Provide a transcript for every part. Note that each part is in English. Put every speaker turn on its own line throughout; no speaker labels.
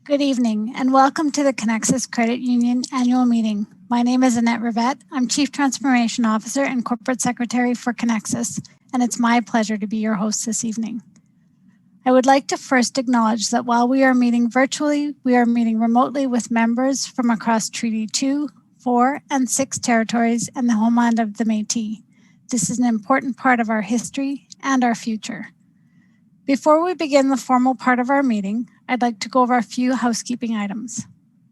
Good evening and welcome to the Conexus Credit Union Annual Meeting. My name is Annette Rivette. I'm Chief Transformation Officer and Corporate Secretary for Conexus, and it's my pleasure to be your host this evening. I would like to first acknowledge that while we are meeting virtually, we are meeting remotely with members from across Treaty 2, 4, and 6 territories and the homeland of the Métis. This is an important part of our history and our future. Before we begin the formal part of our meeting, I'd like to go over a few housekeeping items.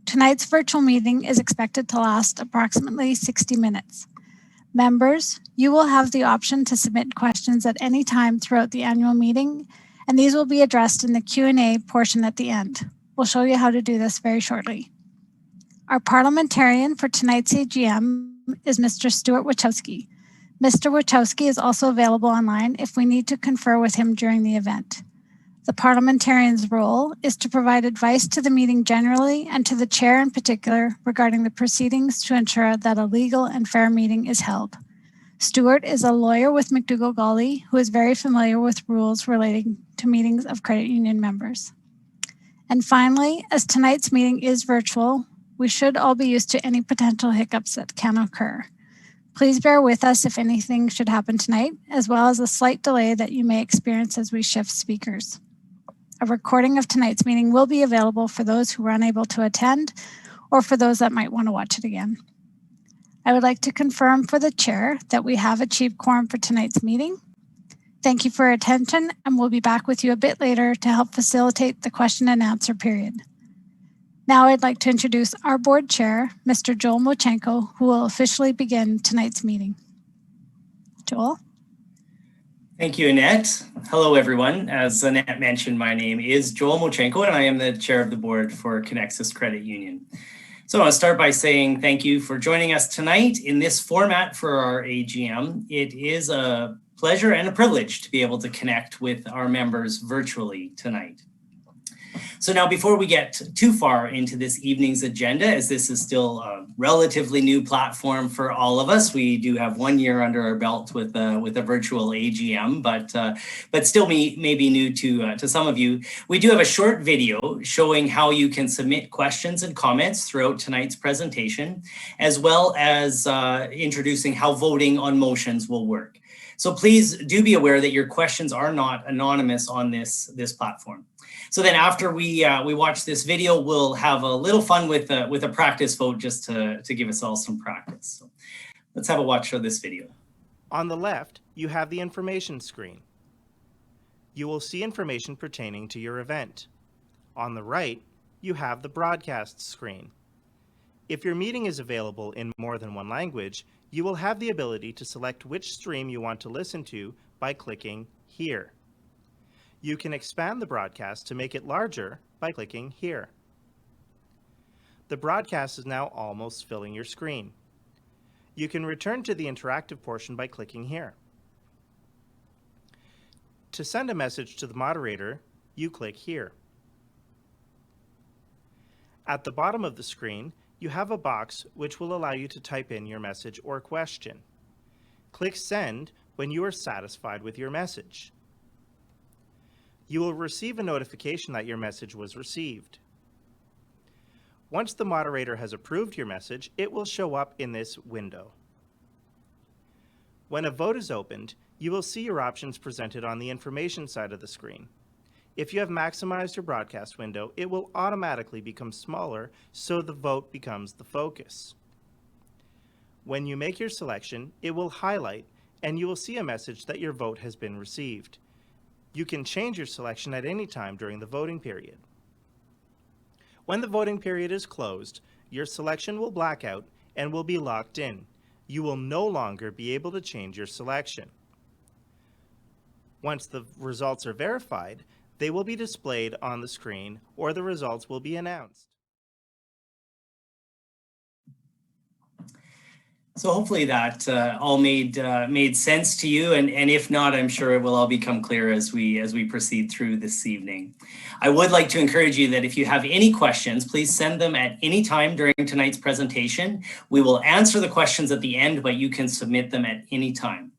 Tonight's virtual meeting is expected to last approximately 60 minutes. Members, you will have the option to submit questions at any time throughout the annual meeting, and these will be addressed in the Q&A portion at the end. We'll show you how to do this very shortly. Our parliamentarian for tonight's AGM is Mr. Stuart Wachowski. Mr. Wachowski is also available online if we need to confer with him during the event. The parliamentarian's role is to provide advice to the meeting generally and to the chair in particular regarding the proceedings to ensure that a legal and fair meeting is held. Stuart is a lawyer with McDougall Gawley who is very familiar with rules relating to meetings of credit union members. And finally, as tonight's meeting is virtual, we should all be used to any potential hiccups that can occur. Please bear with us if anything should happen tonight, as well as a slight delay that you may experience as we shift speakers. A recording of tonight's meeting will be available for those who were unable to attend or for those that might want to watch it again. I would like to confirm for the chair that we have achieved quorum for tonight's meeting. Thank you for your attention, and we'll be back with you a bit later to help facilitate the question and answer period. Now I'd like to introduce our board chair, Mr. Joel Mochenko, who will officially begin tonight's meeting. Joel?
Thank you, Annette. Hello, everyone. As Annette mentioned, my name is Joel Mochenko, and I am the chair of the board for Conexus Credit Union. So I want to start by saying thank you for joining us tonight in this format for our AGM. It is a pleasure and a privilege to be able to connect with our members virtually tonight. So now, before we get too far into this evening's agenda, as this is still a relatively new platform for all of us, we do have 1 year under our belt with a virtual AGM, but still may be new to some of you. We do have a short video showing how you can submit questions and comments throughout tonight's presentation, as well as introducing how voting on motions will work. So please do be aware that your questions are not anonymous on this platform. So then after we watch this video, we'll have a little fun with a practice vote just to give us all some practice. So let's have a watch of this video.
On the left, you have the information screen. You will see information pertaining to your event. On the right, you have the broadcast screen. If your meeting is available in more than one language, you will have the ability to select which stream you want to listen to by clicking here. You can expand the broadcast to make it larger by clicking here. The broadcast is now almost filling your screen. You can return to the interactive portion by clicking here. To send a message to the moderator, you click here. At the bottom of the screen, you have a box which will allow you to type in your message or question. Click Send when you are satisfied with your message. You will receive a notification that your message was received. Once the moderator has approved your message, it will show up in this window. When a vote is opened, you will see your options presented on the information side of the screen. If you have maximized your broadcast window, it will automatically become smaller, so the vote becomes the focus. When you make your selection, it will highlight, and you will see a message that your vote has been received. You can change your selection at any time during the voting period. When the voting period is closed, your selection will black out and will be locked in. You will no longer be able to change your selection. Once the results are verified, they will be displayed on the screen or the results will be announced.
So hopefully that all made sense to you, and if not, I'm sure it will all become clear as we proceed through this evening. I would like to encourage you that if you have any questions, please send them at any time during tonight's presentation. We will answer the questions at the end, but you can submit them at any time.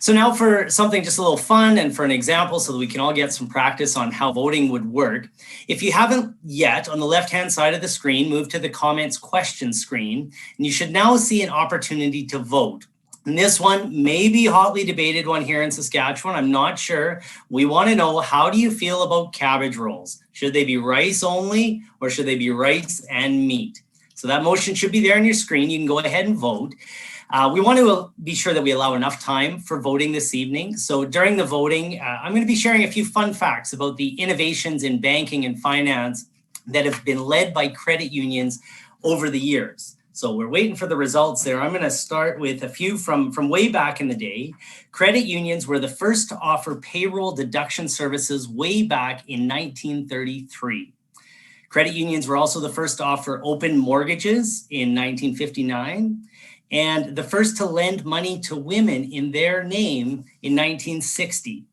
So now for something just a little fun and for an example so that we can all get some practice on how voting would work. If you haven't yet, on the left-hand side of the screen, move to the comments question screen, and you should now see an opportunity to vote. And this one may be hotly debated one here in Saskatchewan. I'm not sure. We want to know, how do you feel about cabbage rolls? Should they be rice only or should they be rice and meat? So that motion should be there on your screen. You can go ahead and vote. We want to be sure that we allow enough time for voting this evening. So during the voting, I'm going to be sharing a few fun facts about the innovations in banking and finance that have been led by credit unions over the years. So we're waiting for the results there. I'm going to start with a few from way back in the day. Credit unions were the first to offer payroll deduction services way back in 1933. Credit unions were also the first to offer open mortgages in 1959. And the first to lend money to women in their name in 1960.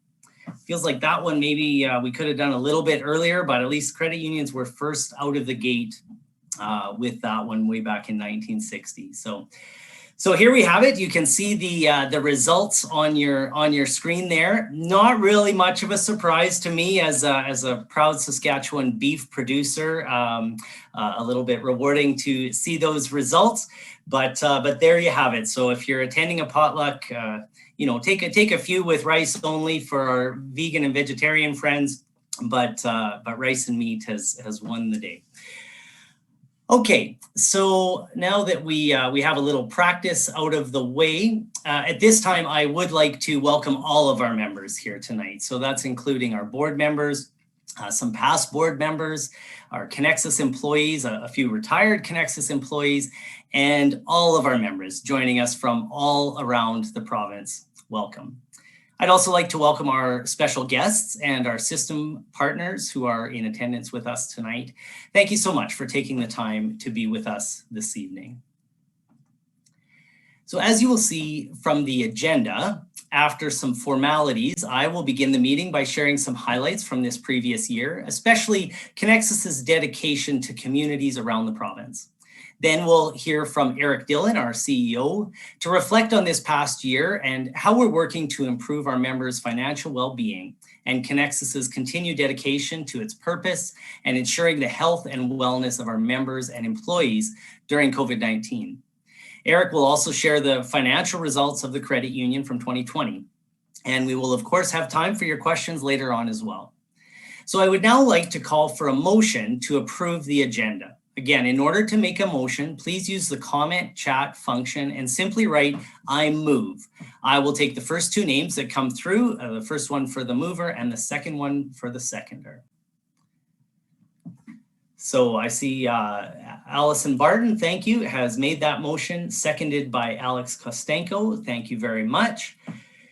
Feels like that one maybe we could have done a little bit earlier, but at least credit unions were first out of the gate with that one way back in 1960. So here we have it. You can see the results on your screen there. Not really much of a surprise to me as a proud Saskatchewan beef producer. A little bit rewarding to see those results, but there you have it. So if you're attending a potluck, take a few with rice only for our vegan and vegetarian friends, but rice and meat has won the day. Okay, so now that we have a little practice out of the way, at this time, I would like to welcome all of our members here tonight. So that's including our board members, some past board members, our Conexus employees, a few retired Conexus employees, and all of our members joining us from all around the province. Welcome. I'd also like to welcome our special guests and our system partners who are in attendance with us tonight. Thank you so much for taking the time to be with us this evening. So as you will see from the agenda, after some formalities, I will begin the meeting by sharing some highlights from this previous year, especially Conexus's dedication to communities around the province. Then we'll hear from Eric Dillon, our CEO, to reflect on this past year and how we're working to improve our members' financial well-being and Conexus's continued dedication to its purpose and ensuring the health and wellness of our members and employees during COVID-19. Eric will also share the financial results of the credit union from 2020. And we will, of course, have time for your questions later on as well. So I would now like to call for a motion to approve the agenda. Again, in order to make a motion, please use the comment chat function and simply write, "I move." I will take the first two names that come through, the first one for the mover and the second one for the seconder. So I see Allison Barton, thank you, has made that motion, seconded by Alex Kostenko. Thank you very much.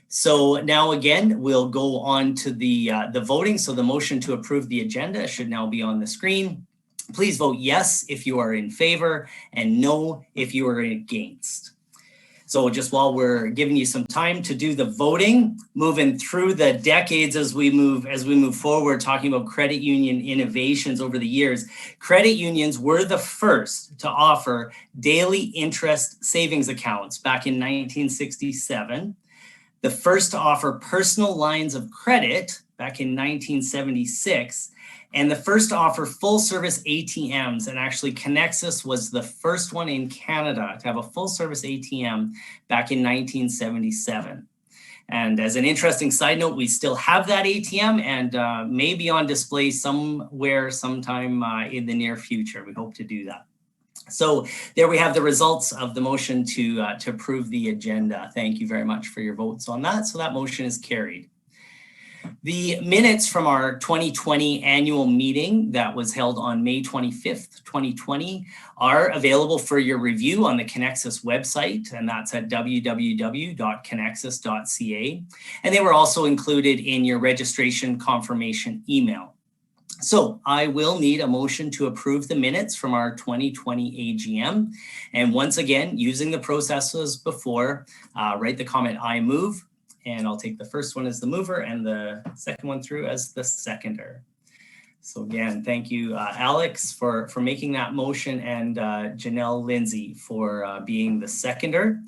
So now again, we'll go on to the voting. So the motion to approve the agenda should now be on the screen. Please vote yes if you are in favor and no if you are against. So just while we're giving you some time to do the voting, moving through the decades as we move forward, talking about credit union innovations over the years, credit unions were the first to offer daily interest savings accounts back in 1967, the first to offer personal lines of credit back in 1976, and the first to offer full service ATMs. And actually Conexus was the first one in Canada to have a full service ATM back in 1977. And as an interesting side note, we still have that ATM and may be on display somewhere sometime in the near future. We hope to do that. So there we have the results of the motion to approve the agenda. Thank you very much for your votes on that. So that motion is carried. The minutes from our 2020 annual meeting that was held on May 25th, 2020 are available for your review on the Conexus website, and that's at www.conexus.ca. And they were also included in your registration confirmation email. So I will need a motion to approve the minutes from our 2020 AGM. And once again, using the processes before, write the comment, "I move." And I'll take the first one as the mover and the second one through as the seconder. So again, thank you, Alex, for making that motion, and Janelle Lindsay for being the seconder.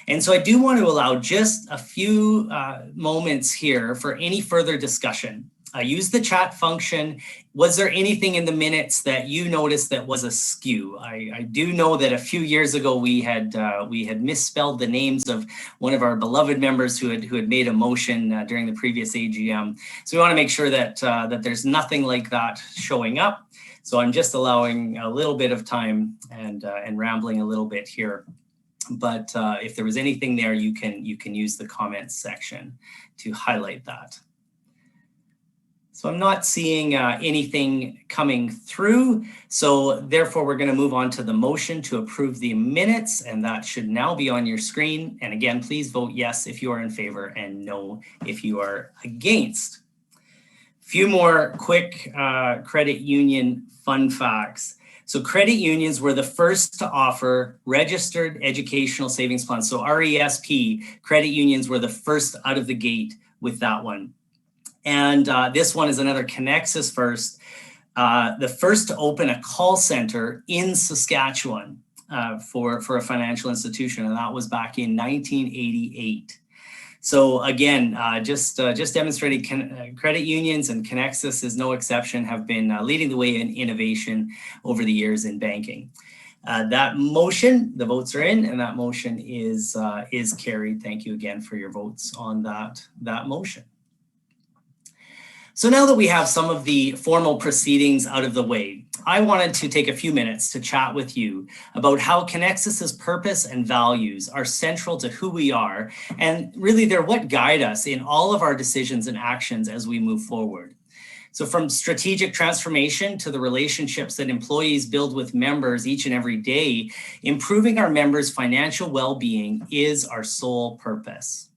And so I do want to allow just a few moments here for any further discussion. Use the chat function. Was there anything in the minutes that you noticed that was askew? I do know that a few years ago we had misspelled the names of one of our beloved members who had made a motion during the previous AGM. So we want to make sure that that there's nothing like that showing up. So I'm just allowing a little bit of time and rambling a little bit here. But if there was anything there, you can use the comments section to highlight that. So I'm not seeing anything coming through. So therefore, we're going to move on to the motion to approve the minutes, and that should now be on your screen. And again, please vote yes if you are in favor and no if you are against. Few more quick credit union fun facts. So credit unions were the first to offer registered educational savings plans. So RESP, credit unions were the first out of the gate with that one. And this one is another Conexus first, the first to open a call center in Saskatchewan for a financial institution, and that was back in 1988. So again, just demonstrating credit unions, and Conexus is no exception, have been leading the way in innovation over the years in banking. That motion, the votes are in, and that motion is carried. Thank you again for your votes on that motion. So now that we have some of the formal proceedings out of the way, I wanted to take a few minutes to chat with you about how Conexus's purpose and values are central to who we are, and really they're what guide us in all of our decisions and actions as we move forward. So from strategic transformation to the relationships that employees build with members each and every day, improving our members' financial well-being is our sole purpose.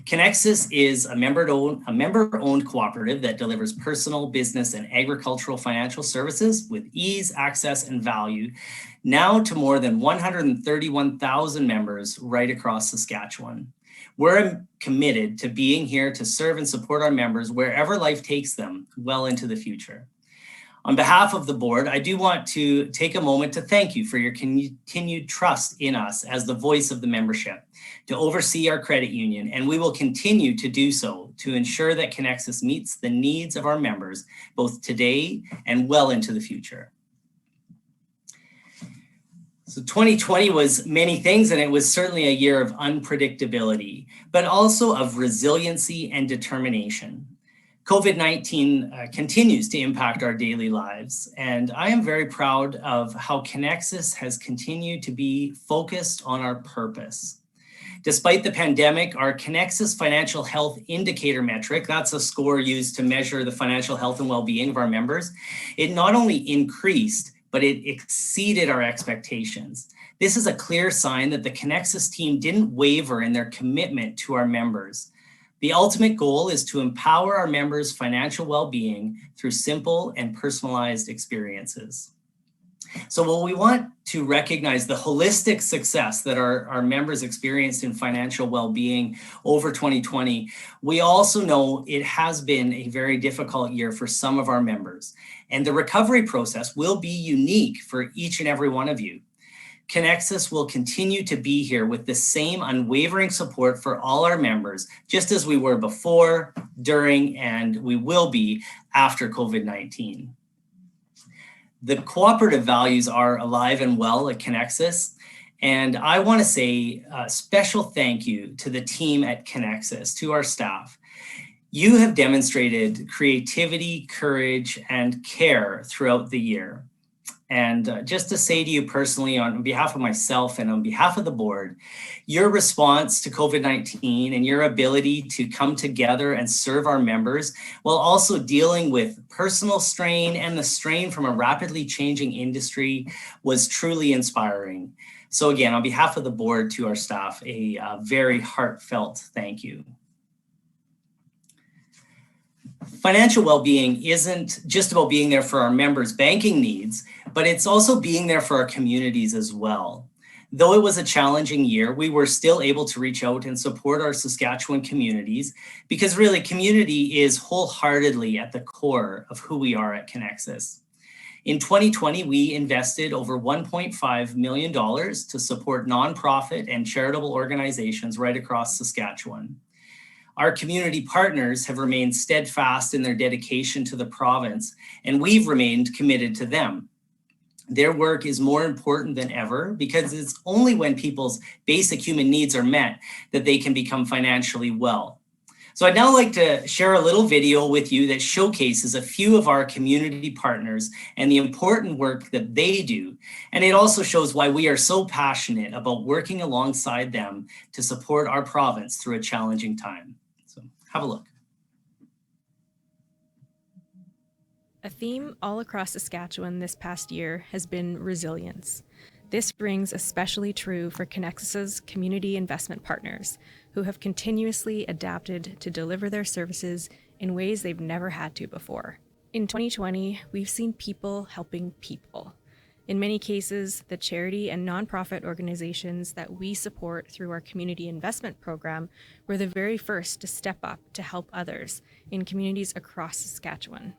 Conexus is a member-owned cooperative that delivers personal, business, and agricultural financial services with ease, access, and value, now to more than 131,000 members right across Saskatchewan. We're committed to being here to serve and support our members wherever life takes them well into the future. On behalf of the board, I do want to take a moment to thank you for your continued trust in us as the voice of the membership to oversee our credit union, and we will continue to do so to ensure that Conexus meets the needs of our members both today and well into the future. So 2020 was many things, and it was certainly a year of unpredictability, but also of resiliency and determination. COVID-19 continues to impact our daily lives, and I am very proud of how Conexus has continued to be focused on our purpose. Despite the pandemic, our Conexus Financial Health Indicator metric, that's a score used to measure the financial health and well-being of our members, it not only increased, but it exceeded our expectations. This is a clear sign that the Conexus team didn't waver in their commitment to our members. The ultimate goal is to empower our members' financial well-being through simple and personalized experiences. So while we want to recognize the holistic success that our members experienced in financial well-being over 2020, we also know it has been a very difficult year for some of our members, and the recovery process will be unique for each and every one of you. Conexus will continue to be here with the same unwavering support for all our members, just as we were before, during, and we will be after COVID-19. The cooperative values are alive and well at Conexus, and I want to say a special thank you to the team at Conexus, to our staff. You have demonstrated creativity, courage, and care throughout the year. And just to say to you personally, on behalf of myself and on behalf of the board, your response to COVID-19 and your ability to come together and serve our members while also dealing with personal strain and the strain from a rapidly changing industry was truly inspiring. So again, on behalf of the board, to our staff, a very heartfelt thank you. Financial well-being isn't just about being there for our members' banking needs, but it's also being there for our communities as well. Though it was a challenging year, we were still able to reach out and support our Saskatchewan communities, because really community is wholeheartedly at the core of who we are at Conexus. In 2020, we invested over $1.5 million to support nonprofit and charitable organizations right across Saskatchewan. Our community partners have remained steadfast in their dedication to the province, and we've remained committed to them. Their work is more important than ever because it's only when people's basic human needs are met that they can become financially well. So I'd now like to share a little video with you that showcases a few of our community partners and the important work that they do. And it also shows why we are so passionate about working alongside them to support our province through a challenging time. So have a look.
A theme all across Saskatchewan this past year has been resilience. This rings especially true for Conexus's community investment partners, who have continuously adapted to deliver their services in ways they've never had to before. In 2020, we've seen people helping people. In many cases, the charity and nonprofit organizations that we support through our community investment program were the very first to step up to help others in communities across Saskatchewan.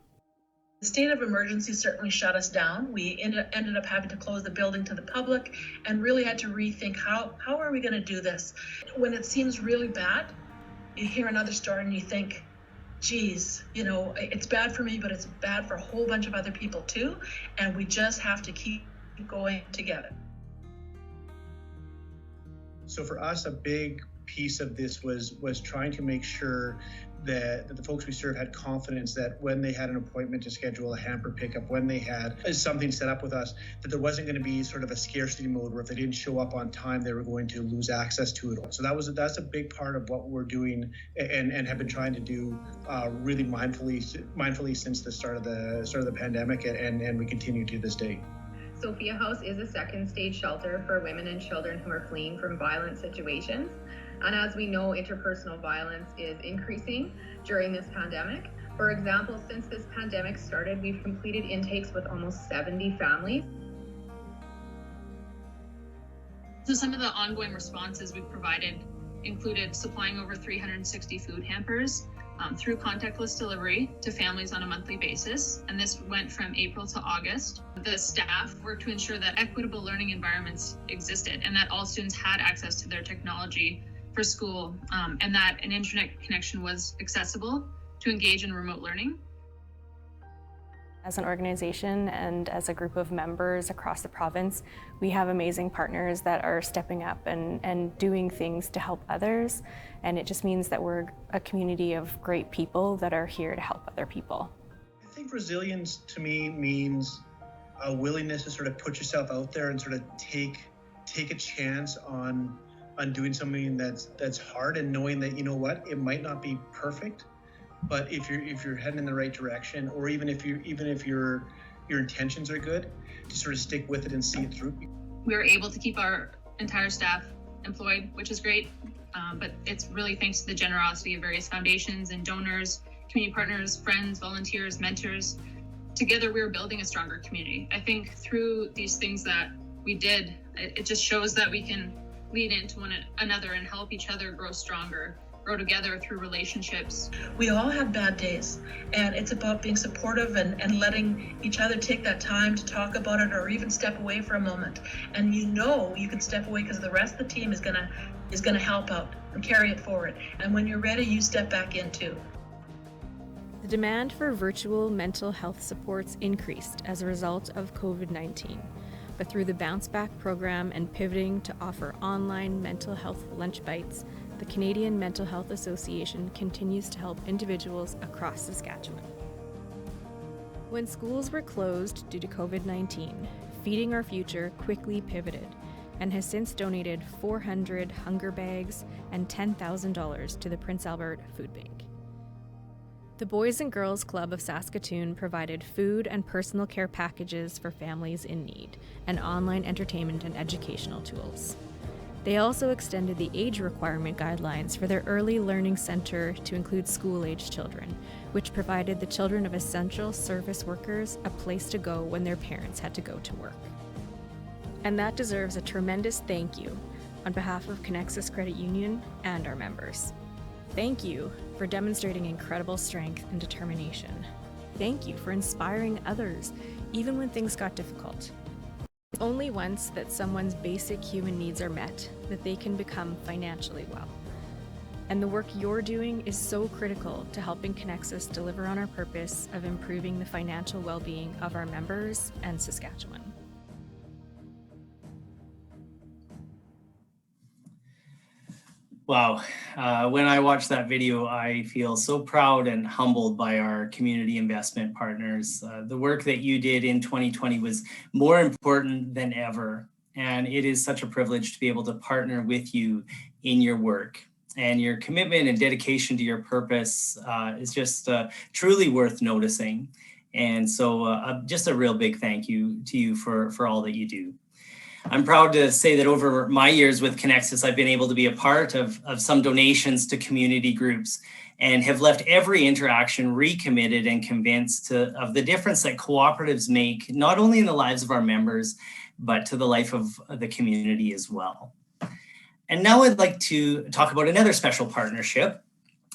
The state of emergency certainly shut us down. We ended up having to close the building to the public and really had to rethink how are we going to do this? When it seems really bad, you hear another story and you think, geez, it's bad for me, but it's bad for a whole bunch of other people too. And we just have to keep going together.
So for us, a big piece of this was trying to make sure that the folks we serve had confidence that when they had an appointment to schedule a hamper pickup, when they had something set up with us, that there wasn't going to be sort of a scarcity mode where if they didn't show up on time, they were going to lose access to it. So that's a big part of what we're doing and have been trying to do really mindfully since the start of the pandemic, and we continue to this day.
Sophia House is a second stage shelter for women and children who are fleeing from violent situations. And as we know, interpersonal violence is increasing during this pandemic. For example, since this pandemic started, we've completed intakes with almost 70 families.
So some of the ongoing responses we've provided included supplying over 360 food hampers through contactless delivery to families on a monthly basis. And this went from April to August. The staff worked to ensure that equitable learning environments existed and that all students had access to their technology for school, and that an internet connection was accessible to engage in remote learning.
As an organization and as a group of members across the province, we have amazing partners that are stepping up and doing things to help others. And it just means that we're a community of great people that are here to help other people.
I think resilience to me means a willingness to sort of put yourself out there and sort of take a chance on doing something that's hard, and knowing that, it might not be perfect, but if you're heading in the right direction, or even if your intentions are good, to sort of stick with it and see it through.
We were able to keep our entire staff employed, which is great, but it's really thanks to the generosity of various foundations and donors, community partners, friends, volunteers, mentors. Together, we were building a stronger community. I think through these things that we did, it just shows that we can lead into one another and help each other grow stronger, grow together through relationships.
We all have bad days, and it's about being supportive and letting each other take that time to talk about it, or even step away for a moment. And you can step away because the rest of the team is gonna help out and carry it forward. And when you're ready, you step back in too.
The demand for virtual mental health supports increased as a result of COVID-19. But through the Bounce Back program and pivoting to offer online mental health lunch bites, the Canadian Mental Health Association continues to help individuals across Saskatchewan. When schools were closed due to COVID-19, Feeding Our Future quickly pivoted and has since donated 400 hunger bags and $10,000 to the Prince Albert Food Bank. The Boys and Girls Club of Saskatoon provided food and personal care packages for families in need, and online entertainment and educational tools. They also extended the age requirement guidelines for their early learning center to include school-age children, which provided the children of essential service workers a place to go when their parents had to go to work. And that deserves a tremendous thank you on behalf of Conexus Credit Union and our members. Thank you for demonstrating incredible strength and determination. Thank you for inspiring others even when things got difficult. It's only once that someone's basic human needs are met that they can become financially well. And the work you're doing is so critical to helping Conexus deliver on our purpose of improving the financial well-being of our members and Saskatchewan.
Wow. When I watch that video, I feel so proud and humbled by our community investment partners. The work that you did in 2020 was more important than ever. And it is such a privilege to be able to partner with you in your work. And your commitment and dedication to your purpose is just truly worth noticing. And so just a real big thank you to you for all that you do. I'm proud to say that over my years with Conexus, I've been able to be a part of some donations to community groups and have left every interaction recommitted and convinced of the difference that cooperatives make, not only in the lives of our members, but to the life of the community as well. And now I'd like to talk about another special partnership.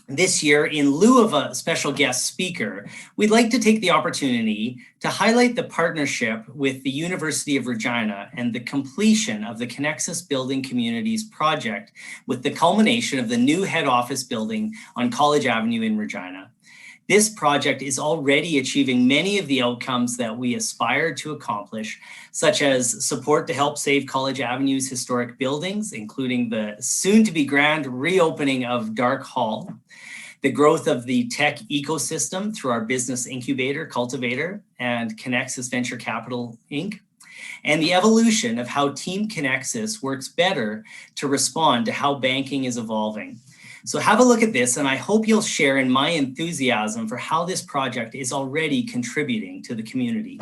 This year, in lieu of a special guest speaker, we'd like to take the opportunity to highlight the partnership with the University of Regina and the completion of the Conexus Building Communities project with the culmination of the new head office building on College Avenue in Regina. This project is already achieving many of the outcomes that we aspire to accomplish, such as support to help save College Avenue's historic buildings, including the soon-to-be grand reopening of Dark Hall, the growth of the tech ecosystem through our business incubator, Cultivator, and Conexus Venture Capital, Inc., and the evolution of how Team Conexus works better to respond to how banking is evolving. So have a look at this, and I hope you'll share in my enthusiasm for how this project is already contributing to the community.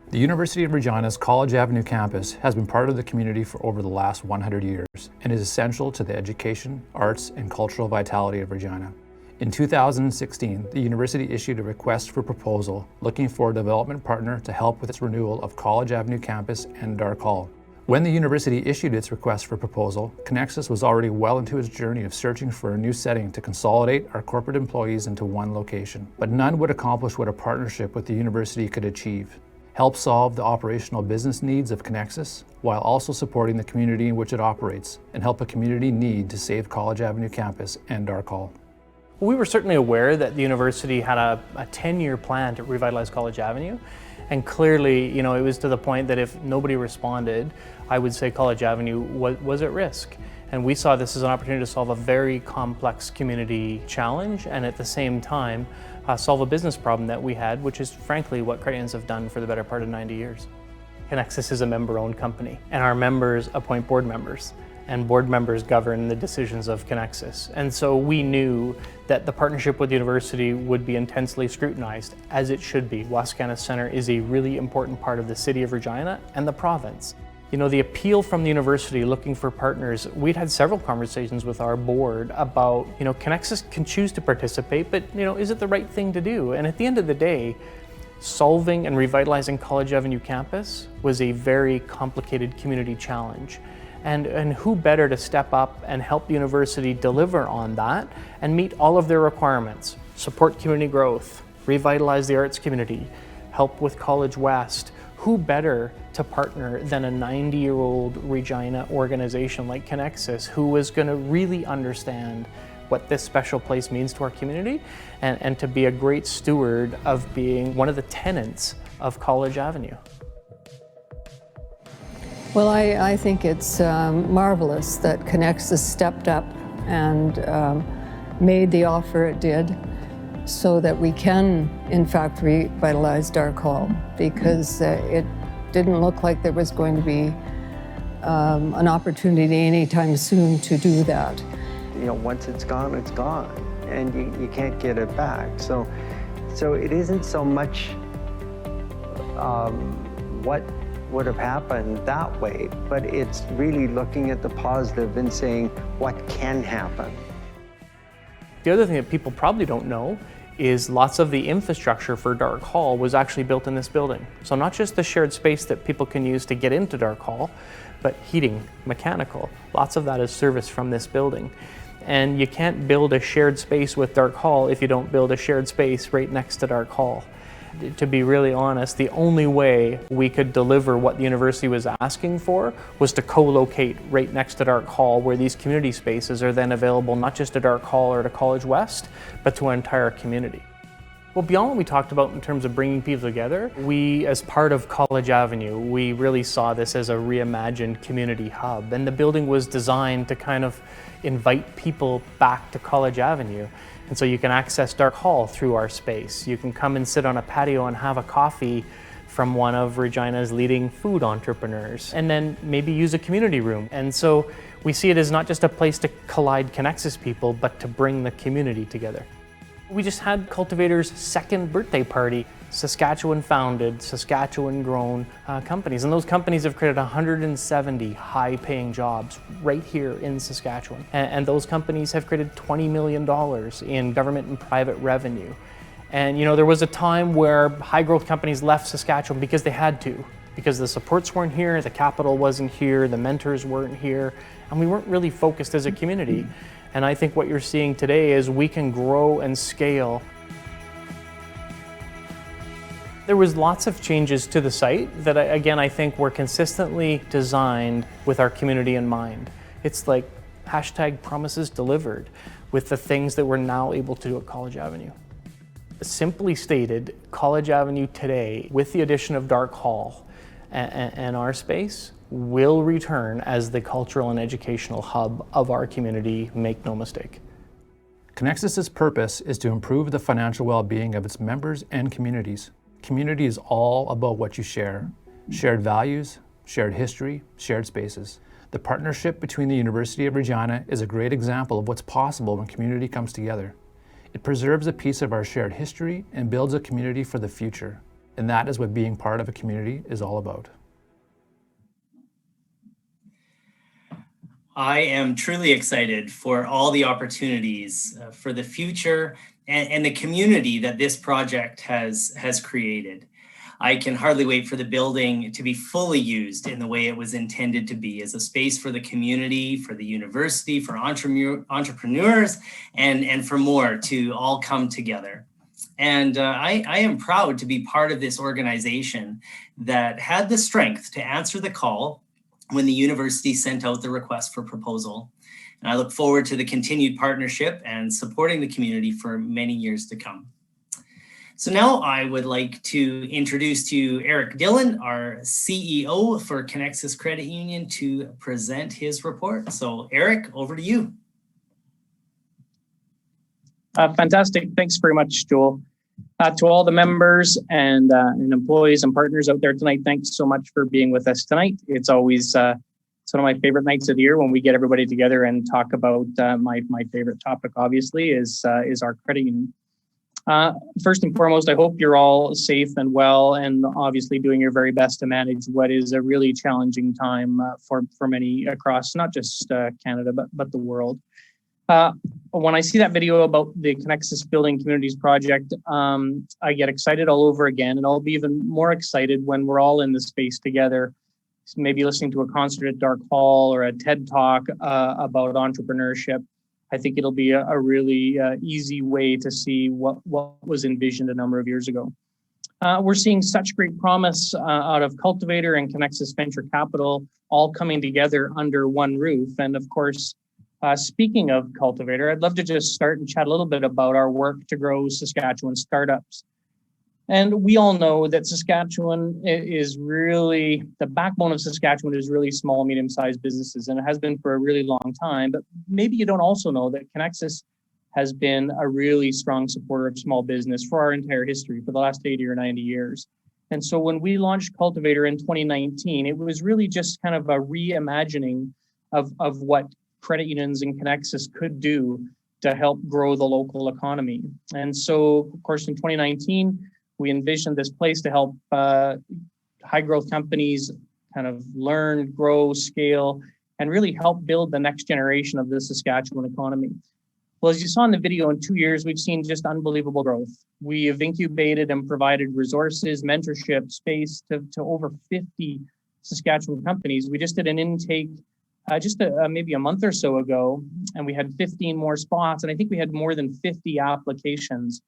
The University of Regina's College Avenue campus has been part of the community for over the last 100 years and is essential to the education, arts, and cultural vitality of Regina. In 2016, the university issued a request for proposal looking for a development partner to help with its renewal of College Avenue campus and Dark Hall. When the university issued its request for proposal, Conexus was already well into its journey of searching for a new setting to consolidate our corporate employees into one location. But none would accomplish what a partnership with the university could achieve: help solve the operational business needs of Conexus while also supporting the community in which it operates and help a community need to save College Avenue campus and Dark Hall.
We were certainly aware that the university had a 10-year plan to revitalize College Avenue. And clearly, it was to the point that if nobody responded, I would say College Avenue was at risk. And we saw this as an opportunity to solve a very complex community challenge and at the same time solve a business problem that we had, which is frankly what credit unions have done for the better part of 90 years. Conexus is a member-owned company, and our members appoint board members, and board members govern the decisions of Conexus. And so we knew that the partnership with the university would be intensely scrutinized, as it should be. Wascana Centre is a really important part of the city of Regina and the province. The appeal from the university looking for partners, we'd had several conversations with our board about, Conexus can choose to participate, but, is it the right thing to do? And at the end of the day, solving and revitalizing College Avenue campus was a very complicated community challenge. And who better to step up and help the university deliver on that and meet all of their requirements: support community growth, revitalize the arts community, help with College West. Who better to partner than a 90-year-old Regina organization like Conexus, who was going to really understand what this special place means to our community and to be a great steward of being one of the tenants of College Avenue.
Well, I think it's marvelous that Conexus stepped up and made the offer it did so that we can, in fact, revitalize Dark Hall, because it didn't look like there was going to be an opportunity anytime soon to do that.
Once it's gone, and you can't get it back. So it isn't so much what would have happened that way, but it's really looking at the positive and saying what can happen.
The other thing that people probably don't know is lots of the infrastructure for Dark Hall was actually built in this building. So not just the shared space that people can use to get into Dark Hall, but heating, mechanical, lots of that is serviced from this building. And you can't build a shared space with Dark Hall if you don't build a shared space right next to Dark Hall. To be really honest, the only way we could deliver what the university was asking for was to co-locate right next to Dark Hall, where these community spaces are then available not just to Dark Hall or to College West, but to an entire community. Well, beyond what we talked about in terms of bringing people together, we, as part of College Avenue, we really saw this as a reimagined community hub. And the building was designed to kind of invite people back to College Avenue. And so you can access Dark Hall through our space. You can come and sit on a patio and have a coffee from one of Regina's leading food entrepreneurs, and then maybe use a community room. And so we see it as not just a place to collide Conexus people, but to bring the community together. We just had Cultivator's second birthday party. Saskatchewan founded, Saskatchewan grown companies. And those companies have created 170 high paying jobs right here in Saskatchewan. And those companies have created $20 million in government and private revenue. And you know, there was a time where high growth companies left Saskatchewan because they had to, because the supports weren't here, the capital wasn't here, the mentors weren't here, and we weren't really focused as a community. And I think what you're seeing today is we can grow and scale. There was lots of changes to the site that, again, I think were consistently designed with our community in mind. It's like hashtag promises delivered with the things that we're now able to do at College Avenue. Simply stated, College Avenue today, with the addition of Dark Hall and our space, will return as the cultural and educational hub of our community, make no mistake.
Conexus's purpose is to improve the financial well-being of its members and communities. Community is all about what you share. Shared values, shared history, shared spaces. The partnership between the University of Regina is a great example of what's possible when community comes together. It preserves a piece of our shared history and builds a community for the future. And that is what being part of a community is all about.
I am truly excited for all the opportunities for the future and the community that this project has created. I can hardly wait for the building to be fully used in the way it was intended to be, as a space for the community, for the university, for entrepreneurs, and for more to all come together. And I am proud to be part of this organization that had the strength to answer the call when the university sent out the request for proposal. And I look forward to the continued partnership and supporting the community for many years to come. So now I would like to introduce to you Eric Dillon, our CEO for Conexus Credit Union, to present his report. So Eric, over to you.
Fantastic. Thanks very much, Joel. To all the members and employees and partners out there tonight, thanks so much for being with us tonight. It's always it's one of my favorite nights of the year when we get everybody together and talk about my favorite topic, obviously, is our credit union. First and foremost, I hope you're all safe and well, and obviously doing your very best to manage what is a really challenging time for many across not just Canada, but the world. When I see that video about the Conexus Building Communities Project, I get excited all over again, and I'll be even more excited when we're all in the space together, maybe listening to a concert at Dark Hall or a TED Talk about entrepreneurship. I think it'll be a really easy way to see what was envisioned a number of years ago. We're seeing such great promise out of Cultivator and Conexus Venture Capital all coming together under one roof. And of course, speaking of Cultivator, I'd love to just start and chat a little bit about our work to grow Saskatchewan startups. And we all know that Saskatchewan is really, the backbone of Saskatchewan is really small, medium-sized businesses, and it has been for a really long time. But maybe you don't also know that Conexus has been a really strong supporter of small business for our entire history, for the last 80 or 90 years. And so when we launched Cultivator in 2019, it was really just kind of a reimagining of what credit unions and Conexus could do to help grow the local economy. And so, of course, in 2019, we envisioned this place to help high growth companies kind of learn, grow, scale, and really help build the next generation of the Saskatchewan economy. Well, as you saw in the video, in 2 years, we've seen just unbelievable growth. We have incubated and provided resources, mentorship, space to over 50 Saskatchewan companies. We just did an intake just maybe a month or so ago, and we had 15 more spots, and I think we had more than 50 applications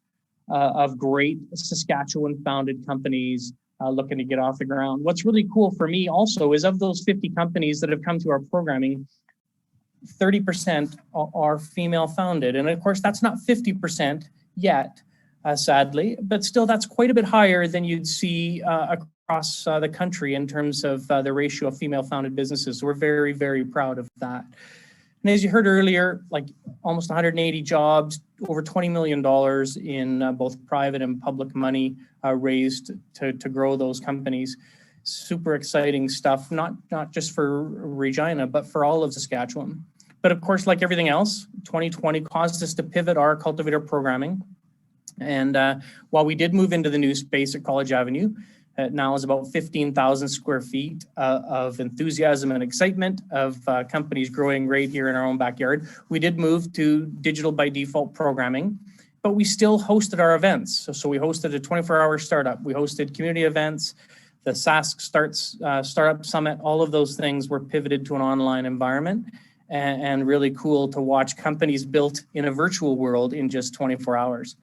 of great Saskatchewan-founded companies looking to get off the ground. What's really cool for me also is of those 50 companies that have come to our programming, 30% are female-founded, and of course that's not 50% yet, sadly, but still that's quite a bit higher than you'd see across the country in terms of the ratio of female-founded businesses. So we're very, very proud of that. And as you heard earlier, like almost 180 jobs, over $20 million in both private and public money raised to grow those companies. Super exciting stuff, not just for Regina, but for all of Saskatchewan. But of course, like everything else, 2020 caused us to pivot our Cultivator programming. And while we did move into the new space at College Avenue, now is about 15,000 square feet of enthusiasm and excitement of companies growing right here in our own backyard. We did move to digital by default programming, but we still hosted our events. So we hosted a 24-hour startup. We hosted community events, the Sask Startup Summit, all of those things were pivoted to an online environment, and really cool to watch companies built in a virtual world in just 24 hours.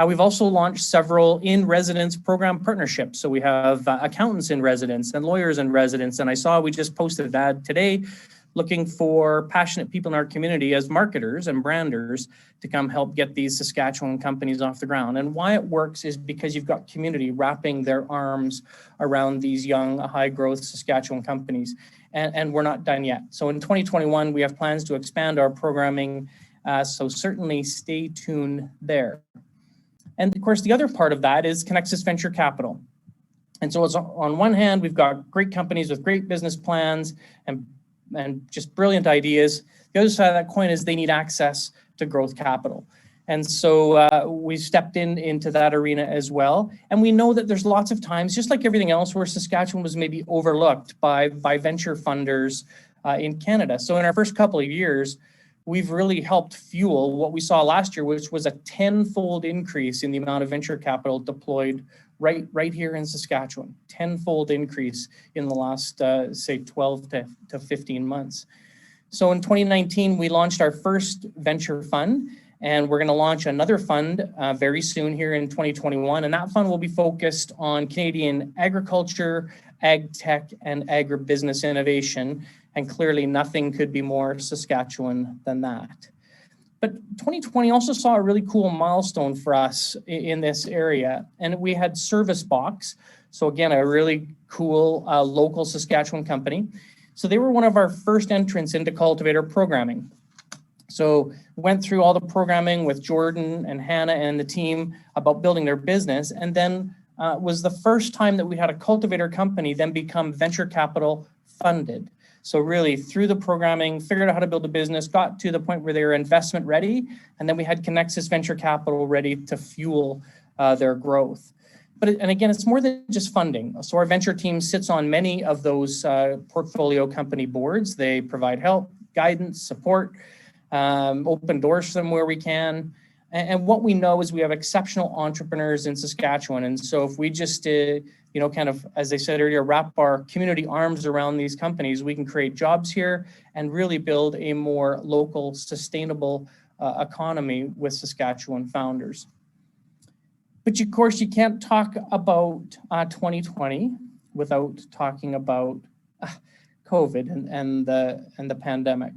We've also launched several in-residence program partnerships. So we have accountants in residence and lawyers in residence. And I saw we just posted an ad today looking for passionate people in our community as marketers and branders to come help get these Saskatchewan companies off the ground. And why it works is because you've got community wrapping their arms around these young, high-growth Saskatchewan companies. And we're not done yet. So in 2021, we have plans to expand our programming. So certainly stay tuned there. And of course, the other part of that is Conexus Venture Capital. And so it's on one hand, we've got great companies with great business plans and just brilliant ideas. The other side of that coin is they need access to growth capital. And so we stepped into that arena as well. And we know that there's lots of times, just like everything else, where Saskatchewan was maybe overlooked by venture funders in Canada. So in our first couple of years, we've really helped fuel what we saw last year, which was a 10-fold increase in the amount of venture capital deployed right here in Saskatchewan. 10-fold increase in the last, say, 12 to 15 months. So in 2019, we launched our first venture fund, and we're going to launch another fund very soon here in 2021. And that fund will be focused on Canadian agriculture, ag tech, and agribusiness innovation. And clearly nothing could be more Saskatchewan than that. But 2020 also saw a really cool milestone for us in this area. And we had Service Box. So again, a really cool local Saskatchewan company. So they were one of our first entrants into Cultivator programming. So went through all the programming with Jordan and Hannah and the team about building their business. And then was the first time that we had a Cultivator company then become venture capital funded. So really through the programming, figured out how to build a business, got to the point where they were investment ready. And then we had Conexus Venture Capital ready to fuel their growth. And again, it's more than just funding. So our venture team sits on many of those portfolio company boards. They provide help, guidance, support, open doors for them where we can. And what we know is we have exceptional entrepreneurs in Saskatchewan. And so if we just, kind of, as I said earlier, wrap our community arms around these companies, we can create jobs here and really build a more local, sustainable economy with Saskatchewan founders. But of course, you can't talk about 2020 without talking about COVID and the pandemic.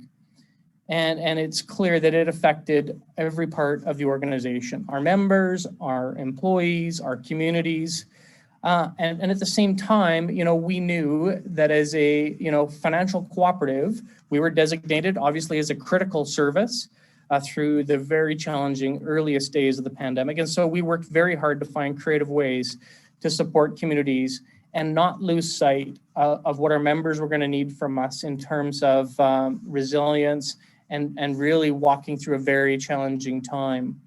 And it's clear that it affected every part of the organization, our members, our employees, our communities. And at the same time, we knew that as a, financial cooperative, we were designated obviously as a critical service through the very challenging earliest days of the pandemic. And so we worked very hard to find creative ways to support communities and not lose sight of what our members were going to need from us in terms of resilience and really walking through a very challenging time.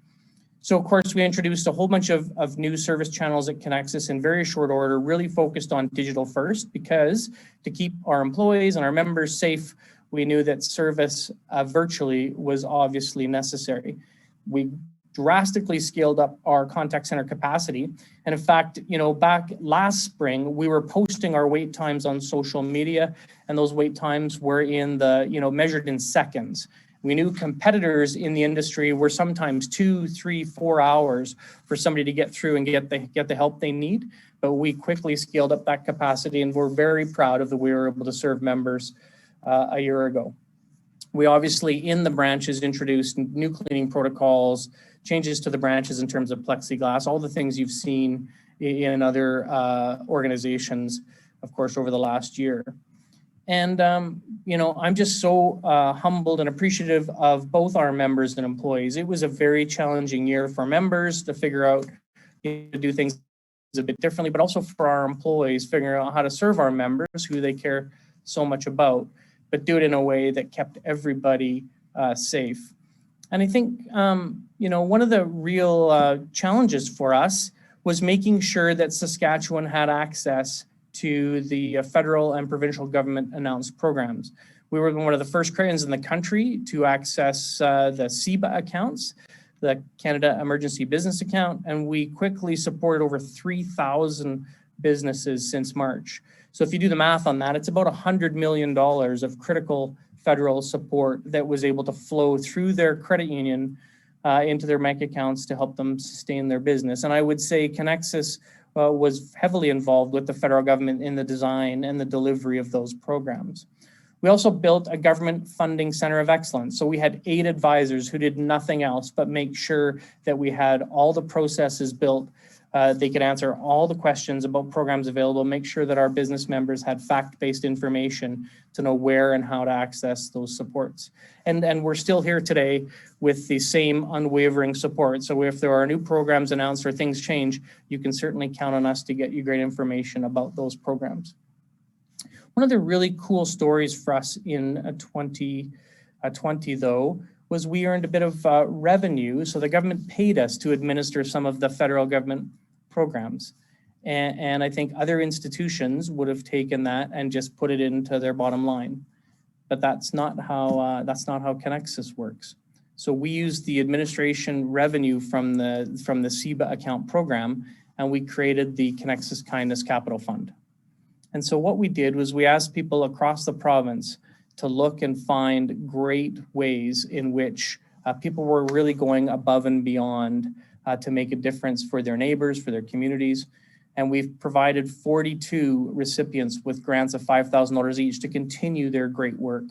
So of course, we introduced a whole bunch of new service channels at Conexus in very short order, really focused on digital first, because to keep our employees and our members safe, we knew that service virtually was obviously necessary. We drastically scaled up our contact center capacity. And in fact, back last spring, we were posting our wait times on social media, and those wait times were in the, measured in seconds. We knew competitors in the industry were sometimes 2, 3, 4 hours for somebody to get through and get the help they need. But we quickly scaled up that capacity, and we're very proud of that we were able to serve members a year ago. We obviously, in the branches, introduced new cleaning protocols, changes to the branches in terms of plexiglass, all the things you've seen in other organizations, of course, over the last year. And, I'm just so humbled and appreciative of both our members and employees. It was a very challenging year for members to figure out, to do things a bit differently, but also for our employees, figuring out how to serve our members who they care so much about, but do it in a way that kept everybody safe. And I think, one of the real challenges for us was making sure that Saskatchewan had access to the federal and provincial government announced programs. We were one of the first Canadians in the country to access the CEBA accounts, the Canada Emergency Business Account, and we quickly supported over 3,000 businesses since March. So if you do the math on that, it's about $100 million of critical federal support that was able to flow through their credit union into their bank accounts to help them sustain their business. And I would say Conexus was heavily involved with the federal government in the design and the delivery of those programs. We also built a government funding center of excellence. So we had 8 advisors who did nothing else but make sure that we had all the processes built. They could answer all the questions about programs available, make sure that our business members had fact-based information to know where and how to access those supports. And we're still here today with the same unwavering support. So if there are new programs announced or things change, you can certainly count on us to get you great information about those programs. One of the really cool stories for us in 2020, though, was we earned a bit of revenue. So the government paid us to administer some of the federal government programs. And I think other institutions would have taken that and just put it into their bottom line. But that's not how Conexus works. So we use the administration revenue from the CEBA account program, and we created the Conexus Kindness Capital Fund. And so what we did was we asked people across the province to look and find great ways in which people were really going above and beyond to make a difference for their neighbors, for their communities. And we've provided 42 recipients with grants of $5,000 each to continue their great work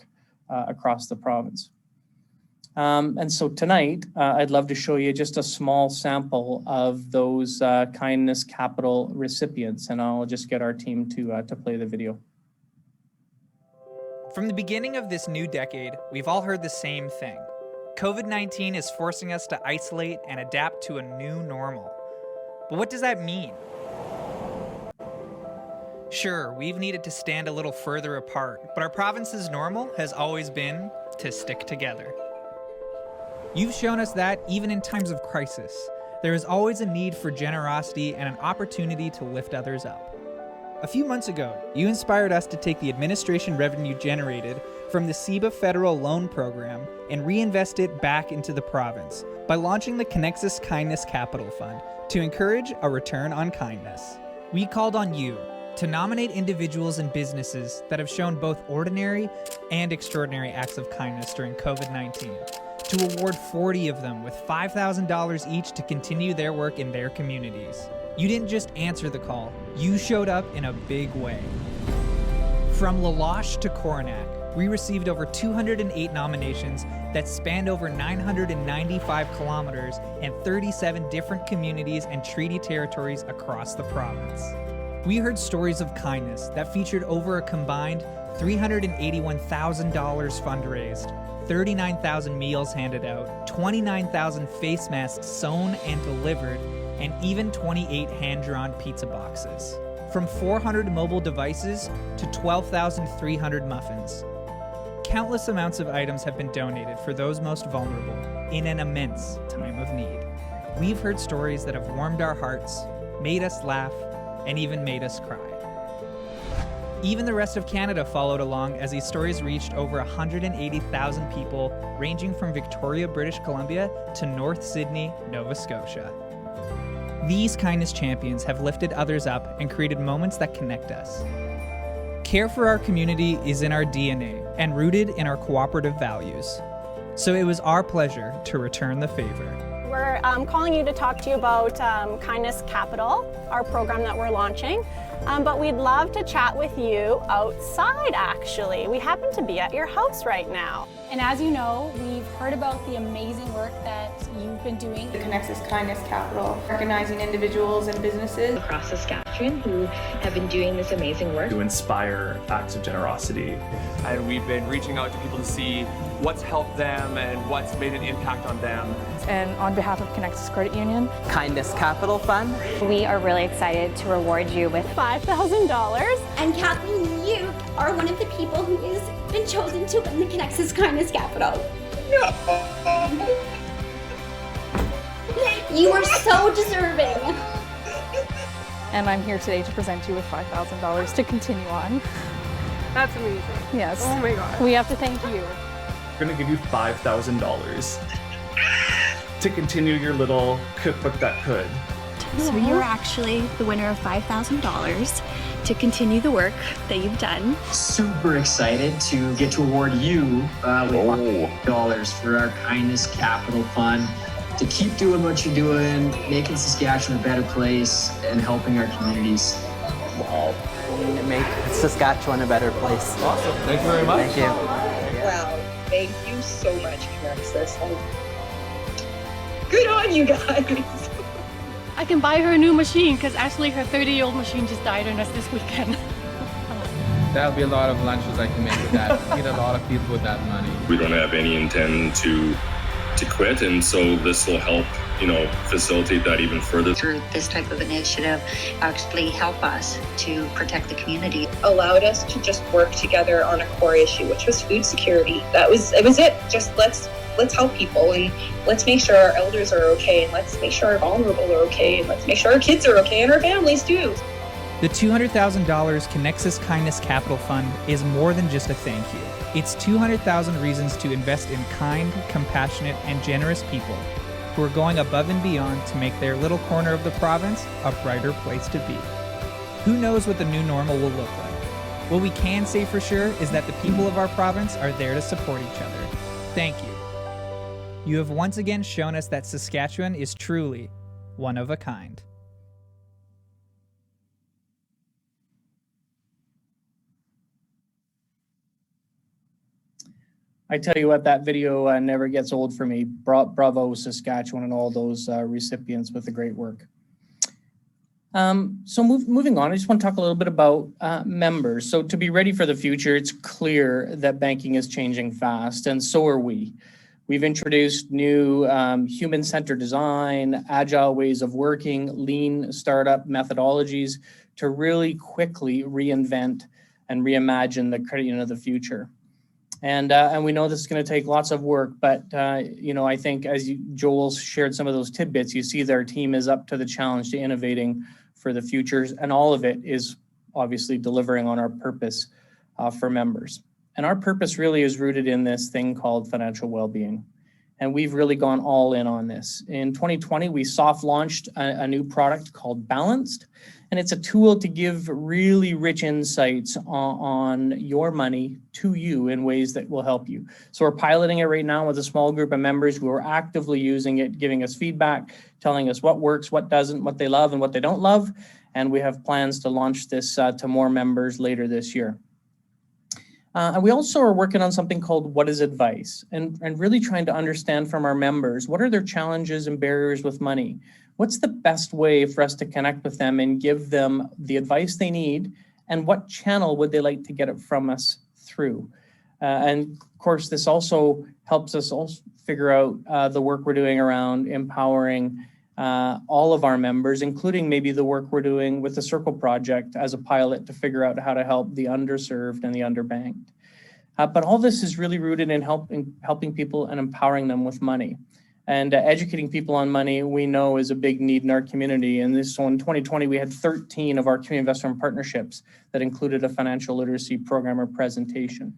across the province. And so tonight, I'd love to show you just a small sample of those Kindness Capital recipients, and I'll just get our team to play the video.
From the beginning of this new decade, we've all heard the same thing. COVID-19 is forcing us to isolate and adapt to a new normal. But what does that mean? Sure, we've needed to stand a little further apart, but our province's normal has always been to stick together. You've shown us that even in times of crisis, there is always a need for generosity and an opportunity to lift others up. A few months ago, you inspired us to take the administration revenue generated from the CEBA federal loan program and reinvest it back into the province by launching the Conexus Kindness Capital Fund to encourage a return on kindness. We called on you to nominate individuals and businesses that have shown both ordinary and extraordinary acts of kindness during COVID-19, to award 40 of them with $5,000 each to continue their work in their communities. You didn't just answer the call, you showed up in a big way. From La Loche to Coronach, we received over 208 nominations that spanned over 995 kilometers and 37 different communities and treaty territories across the province. We heard stories of kindness that featured over a combined $381,000 fundraised, 39,000 meals handed out, 29,000 face masks sewn and delivered, and even 28 hand-drawn pizza boxes. From 400 mobile devices to 12,300 muffins. Countless amounts of items have been donated for those most vulnerable in an immense time of need. We've heard stories that have warmed our hearts, made us laugh, and even made us cry. Even the rest of Canada followed along as these stories reached over 180,000 people, ranging from Victoria, British Columbia to North Sydney, Nova Scotia. These kindness champions have lifted others up and created moments that connect us. Care for our community is in our DNA and rooted in our cooperative values. So it was our pleasure to return the favor.
We're calling you to talk to you about Kindness Capital, our program that we're launching. But we'd love to chat with you outside, actually. We happen to be at your house right now.
And as you know, we've heard about the amazing work that you've been doing.
The Conexus Kindness Capital, recognizing individuals and businesses
across Saskatchewan who have been doing this amazing work
to inspire acts of generosity.
And we've been reaching out to people to see what's helped them and what's made an impact on them.
And on behalf of Conexus Credit Union,
Kindness Capital Fund,
we are really excited to reward you with
$5,000.
And Kathleen, you are one of the people who has been chosen to win the Conexus Kindness Capital. You are so deserving.
And I'm here today to present you with $5,000 to continue on.
That's amazing.
Yes.
Oh my God.
We have to thank you.
We're going to give you $5,000 to continue your little cookbook that could.
So you're actually the winner of $5,000 to continue the work that you've done.
Super excited to get to award you with $5,000 for our Kindness Capital Fund to keep doing what you're doing, making Saskatchewan a better place and helping our communities.
Wow. Make Saskatchewan a better place.
Awesome. Thank you very much.
Thank you.
Wow. Thank you so much, Conexus. Good on you guys.
I can buy her a new machine because actually her 30-year-old machine just died on us this weekend.
That'll be a lot of lunches I can make with that. Feed a lot of people with that money.
We don't have any intent to quit, and so this will help, facilitate that even further.
through this type of initiative actually help us to protect the community.
Allowed us to just work together on a core issue, which was food security. It was it. Just let's help people, and let's make sure our elders are okay, and let's make sure our vulnerable are okay, and let's make sure our kids are okay, and our families too.
The $200,000 Conexus Kindness Capital Fund is more than just a thank you. It's 200,000 reasons to invest in kind, compassionate, and generous people who are going above and beyond to make their little corner of the province a brighter place to be. Who knows what the new normal will look like? What we can say for sure is that the people of our province are there to support each other. Thank you. You have once again shown us that Saskatchewan is truly one of a kind.
I tell you what, that video never gets old for me. Bravo, Saskatchewan, and all those recipients with the great work. Moving on, I just want to talk a little bit about members. So to be ready for the future, it's clear that banking is changing fast, and so are we. We've introduced new human-centered design, agile ways of working, lean startup methodologies to really quickly reinvent and reimagine the credit union of the future. And we know this is going to take lots of work, but I think as Joel shared some of those tidbits, you see their team is up to the challenge to innovating for the futures, and all of it is obviously delivering on our purpose for members. And our purpose really is rooted in this thing called financial well-being. And we've really gone all in on this. In 2020, we soft launched a new product called Balanced, and it's a tool to give really rich insights on your money to you in ways that will help you. So we're piloting it right now with a small group of members who are actively using it, giving us feedback, telling us what works, what doesn't, what they love and what they don't love. And we have plans to launch this to more members later this year. And we also are working on something called What is Advice, and really trying to understand from our members, what are their challenges and barriers with money? What's the best way for us to connect with them and give them the advice they need, and what channel would they like to get it from us through? And of course, this also helps us also figure out the work we're doing around empowering all of our members, including maybe the work we're doing with the Circle Project as a pilot to figure out how to help the underserved and the underbanked. But all this is really rooted in helping people and empowering them with money. And educating people on money, we know, is a big need in our community. And so in 2020, we had 13 of our community investment partnerships that included a financial literacy program or presentation.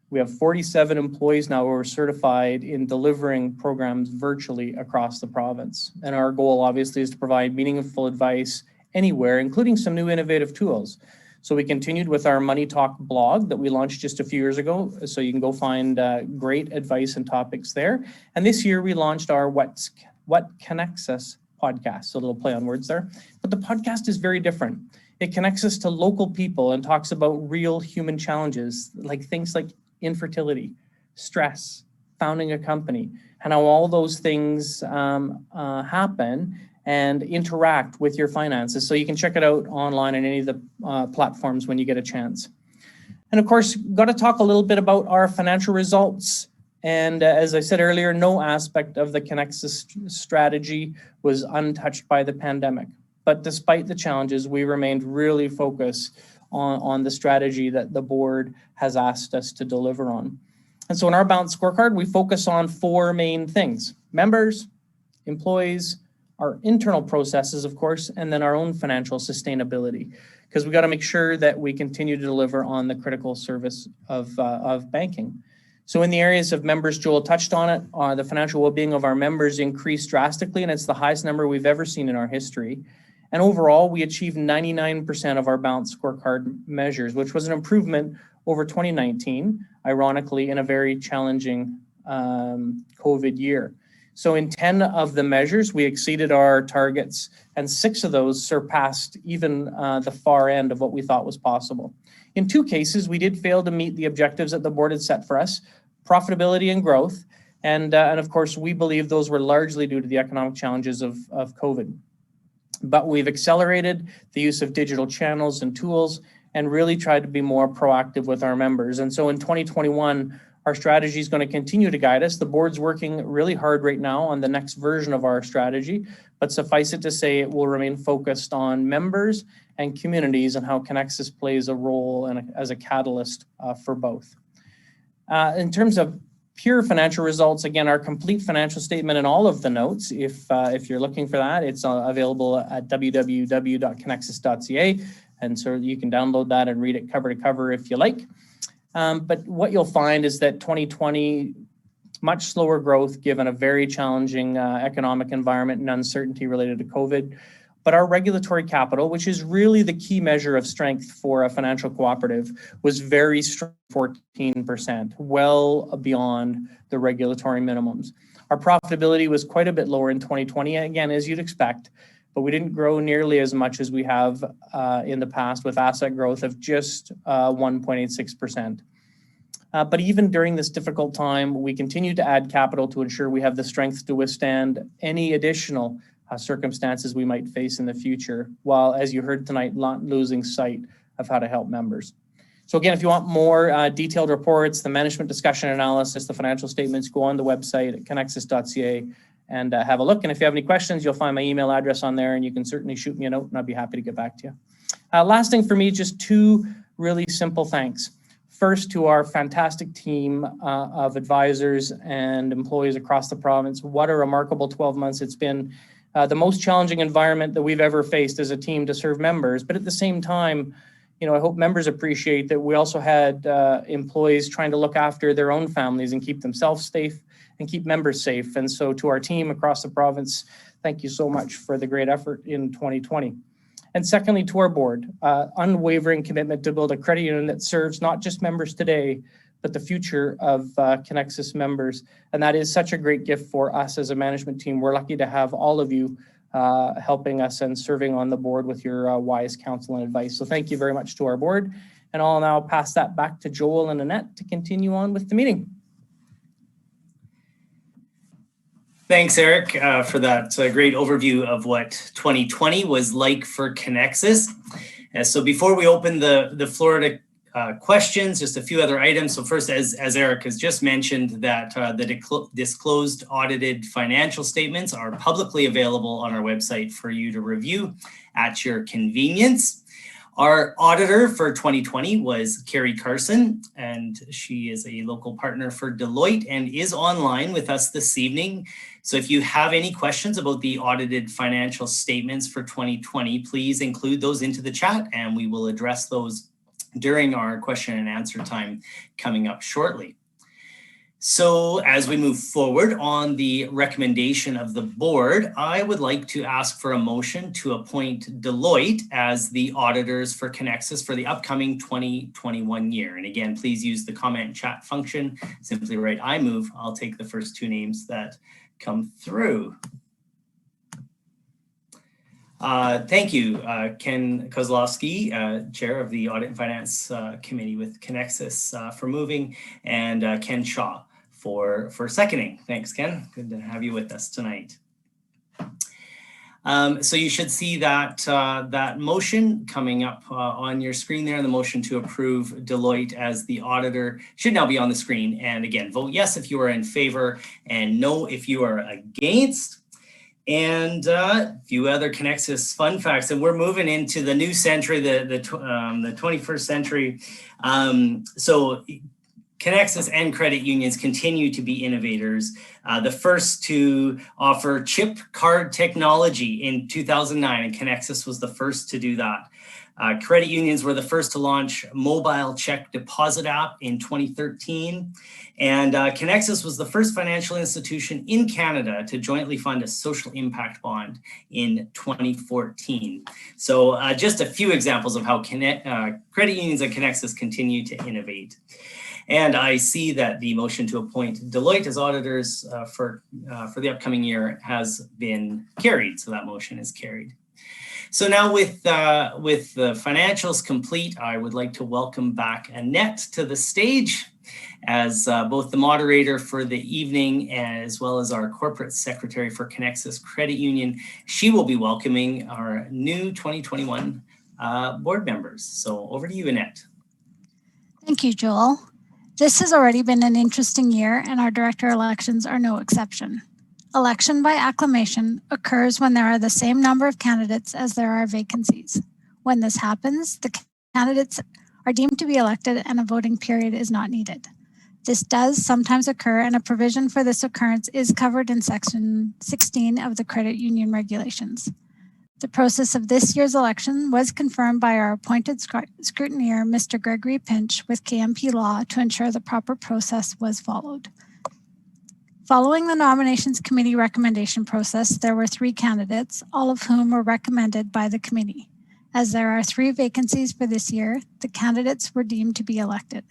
We have 47 employees now who are certified in delivering programs virtually across the province. And our goal, obviously, is to provide meaningful advice anywhere, including some new innovative tools. So we continued with our Money Talk blog that we launched just a few years ago. So you can go find great advice and topics there. And this year we launched our What Conexus podcast. So a little play on words there. But the podcast is very different. It connects us to local people and talks about real human challenges, like things like infertility, stress, founding a company, and how all those things happen and interact with your finances. So you can check it out online on any of the platforms when you get a chance. And of course, got to talk a little bit about our financial results. And as I said earlier, no aspect of the Conexus strategy was untouched by the pandemic. But despite the challenges, we remained really focused on the strategy that the board has asked us to deliver on. And so in our balanced scorecard, we focus on 4 main things: members, employees, our internal processes, of course, and then our own financial sustainability, because we got to make sure that we continue to deliver on the critical service of banking. So in the areas of members, Joel touched on it, the financial well-being of our members increased drastically, and it's the highest number we've ever seen in our history. And overall, we achieved 99% of our balanced scorecard measures, which was an improvement over 2019, ironically, in a very challenging COVID year. So in 10 of the measures, we exceeded our targets, and 6 of those surpassed even the far end of what we thought was possible. In 2 cases, we did fail to meet the objectives that the board had set for us: profitability and growth. And of course, we believe those were largely due to the economic challenges of COVID. But we've accelerated the use of digital channels and tools and really tried to be more proactive with our members. And so in 2021, our strategy is going to continue to guide us. The board's working really hard right now on the next version of our strategy, but suffice it to say it will remain focused on members and communities and how Conexus plays a role as a catalyst for both. In terms of pure financial results, again, our complete financial statement and all of the notes, if you're looking for that, it's available at www.conexus.ca. And so you can download that and read it cover to cover if you like. But what you'll find is that 2020, much slower growth given a very challenging economic environment and uncertainty related to COVID. But our regulatory capital, which is really the key measure of strength for a financial cooperative, was very strong, 14%, well beyond the regulatory minimums. Our profitability was quite a bit lower in 2020, again, as you'd expect, but we didn't grow nearly as much as we have in the past, with asset growth of just 1.86%. But even during this difficult time, we continue to add capital to ensure we have the strength to withstand any additional circumstances we might face in the future, while, as you heard tonight, not losing sight of how to help members. So again, if you want more detailed reports, the management discussion analysis, the financial statements, go on the website at conexus.ca and have a look. And if you have any questions, you'll find my email address on there, and you can certainly shoot me a note and I'd be happy to get back to you. Last thing for me, just 2 really simple thanks. First, to our fantastic team of advisors and employees across the province. What a remarkable 12 months it's been. The most challenging environment that we've ever faced as a team to serve members. But at the same time, you know, I hope members appreciate that we also had employees trying to look after their own families and keep themselves safe and keep members safe. And so to our team across the province, thank you so much for the great effort in 2020. And secondly, to our board, unwavering commitment to build a credit union that serves not just members today, but the future of Conexus members. And that is such a great gift for us as a management team. We're lucky to have all of you helping us and serving on the board with your wise counsel and advice. So thank you very much to our board. And I'll now pass that back to Joel and Annette to continue on with the meeting.
Thanks, Eric, for that great overview of what 2020 was like for Conexus. So before we open the floor to questions, just a few other items. So first, as Eric has just mentioned, that the disclosed audited financial statements are publicly available on our website for you to review at your convenience. Our auditor for 2020 was Carrie Carson, and she is a local partner for Deloitte and is online with us this evening. So if you have any questions about the audited financial statements for 2020, please include those into the chat and we will address those during our question and answer time coming up shortly. So as we move forward on the recommendation of the board, I would like to ask for a motion to appoint Deloitte as the auditors for Conexus for the upcoming 2021 year. And again, please use the comment chat function. Simply write I move. I'll take the first two names that come through. Thank you, Ken Kozlowski, Chair of the Audit and Finance Committee with Conexus for moving, and Ken Shaw for seconding. Thanks, Ken. Good to have you with us tonight. So you should see that that motion coming up on your screen there. The motion to approve Deloitte as the auditor should now be on the screen. And again, vote yes if you are in favor and no if you are against. And a few other Conexus fun facts, and we're moving into the new century, the 21st century. So Conexus and credit unions continue to be innovators. The first to offer chip card technology in 2009, and Conexus was the first to do that. Credit unions were the first to launch mobile check deposit app in 2013. And Conexus was the first financial institution in Canada to jointly fund a social impact bond in 2014. So just a few examples of how credit unions and Conexus continue to innovate. And I see that the motion to appoint Deloitte as auditors for the upcoming year has been carried. So that motion is carried. So now with the financials complete, I would like to welcome back Annette to the stage as both the moderator for the evening as well as our corporate secretary for Conexus Credit Union. She will be welcoming our new 2021 board members. So over to you, Annette.
Thank you, Joel. This has already been an interesting year and our director elections are no exception. Election by acclamation occurs when there are the same number of candidates as there are vacancies. When this happens, the candidates are deemed to be elected and a voting period is not needed. This does sometimes occur, and a provision for this occurrence is covered in Section 16 of the Credit Union Regulations. The process of this year's election was confirmed by our appointed scrutineer, Mr. Gregory Pinch, with KMP Law to ensure the proper process was followed. Following the nominations committee recommendation process, there were 3 candidates, all of whom were recommended by the committee. As there are 3 vacancies for this year, the candidates were deemed to be elected.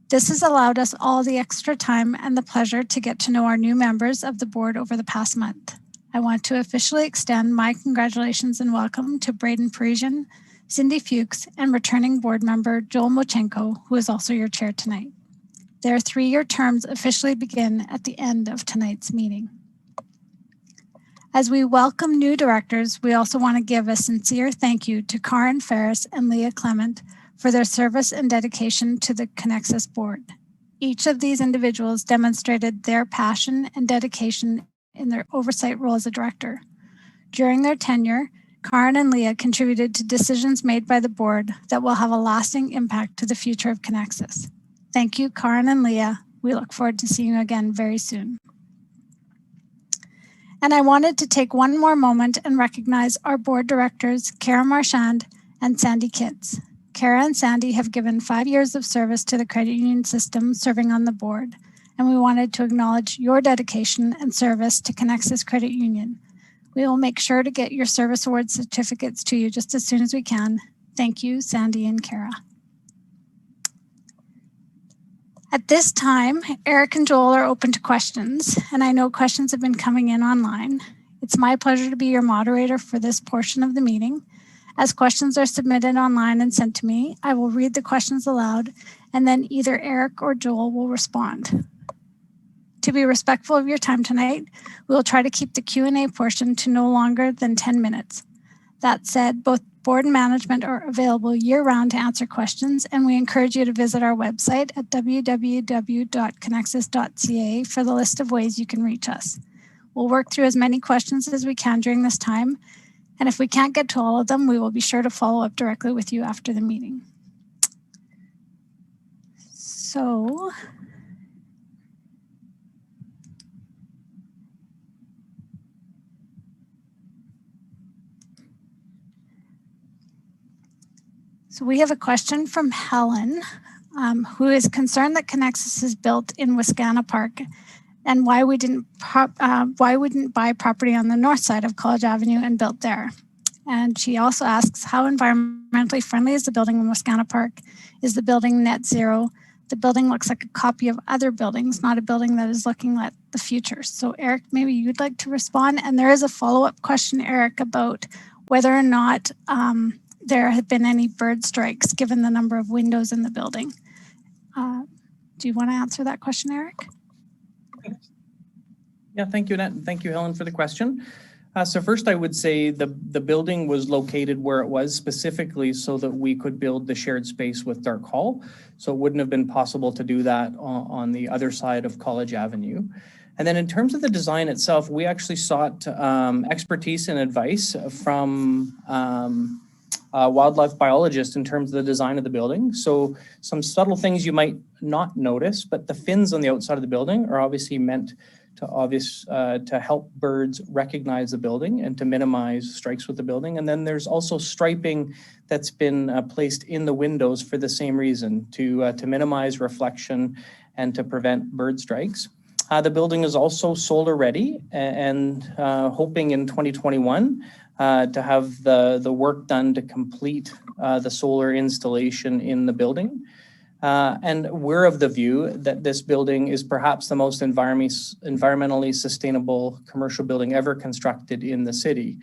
This has allowed us all the extra time and the pleasure to get to know our new members of the board over the past month. I want to officially extend my congratulations and welcome to Braden Parisian, Cindy Fuchs, and returning board member Joel Mochenko, who is also your chair tonight. Their 3-year terms officially begin at the end of tonight's meeting. As we welcome new directors, we also want to give a sincere thank you to Karen Ferris and Leah Clement for their service and dedication to the Conexus board. Each of these individuals demonstrated their passion and dedication in their oversight role as a director. During their tenure, Karen and Leah contributed to decisions made by the board that will have a lasting impact to the future of Conexus. Thank you, Karen and Leah. We look forward to seeing you again very soon. And I wanted to take one more moment and recognize our board directors, Kara Marchand and Sandy Kitts. Kara and Sandy have given 5 years of service to the credit union system serving on the board, and we wanted to acknowledge your dedication and service to Conexus Credit Union. We will make sure to get your service award certificates to you just as soon as we can. Thank you, Sandy and Kara. At this time, Eric and Joel are open to questions, and I know questions have been coming in online. It's my pleasure to be your moderator for this portion of the meeting. As questions are submitted online and sent to me, I will read the questions aloud, and then either Eric or Joel will respond. To be respectful of your time tonight, we will try to keep the Q&A portion to no longer than 10 minutes. That said, both board and management are available year-round to answer questions, and we encourage you to visit our website at www.conexus.ca for the list of ways you can reach us. We'll work through as many questions as we can during this time. And if we can't get to all of them, we will be sure to follow up directly with you after the meeting. So we have a question from Helen, who is concerned that Conexus is built in Wascana Park and why we didn't buy property on the north side of College Avenue and built there. And she also asks, how environmentally friendly is the building in Wascana Park? Is the building net zero? The building looks like a copy of other buildings, not a building that is looking at the future. So Eric, maybe you'd like to respond. And there is a follow-up question, Eric, about whether or not there have been any bird strikes given the number of windows in the building. Do you want to answer that question, Eric?
Yeah, thank you, Annette, and thank you, Helen, for the question. So first, I would say the building was located where it was specifically so that we could build the shared space with Dark Hall. So it wouldn't have been possible to do that on the other side of College Avenue. And then in terms of the design itself, we actually sought expertise and advice from a wildlife biologist in terms of the design of the building. So some subtle things you might not notice, but the fins on the outside of the building are obviously meant to help birds recognize the building and to minimize strikes with the building. And then there's also striping that's been placed in the windows for the same reason, to minimize reflection and to prevent bird strikes. The building is also solar ready and hoping in 2021 to have the work done to complete the solar installation in the building. And we're of the view that this building is perhaps the most environmentally sustainable commercial building ever constructed in the city.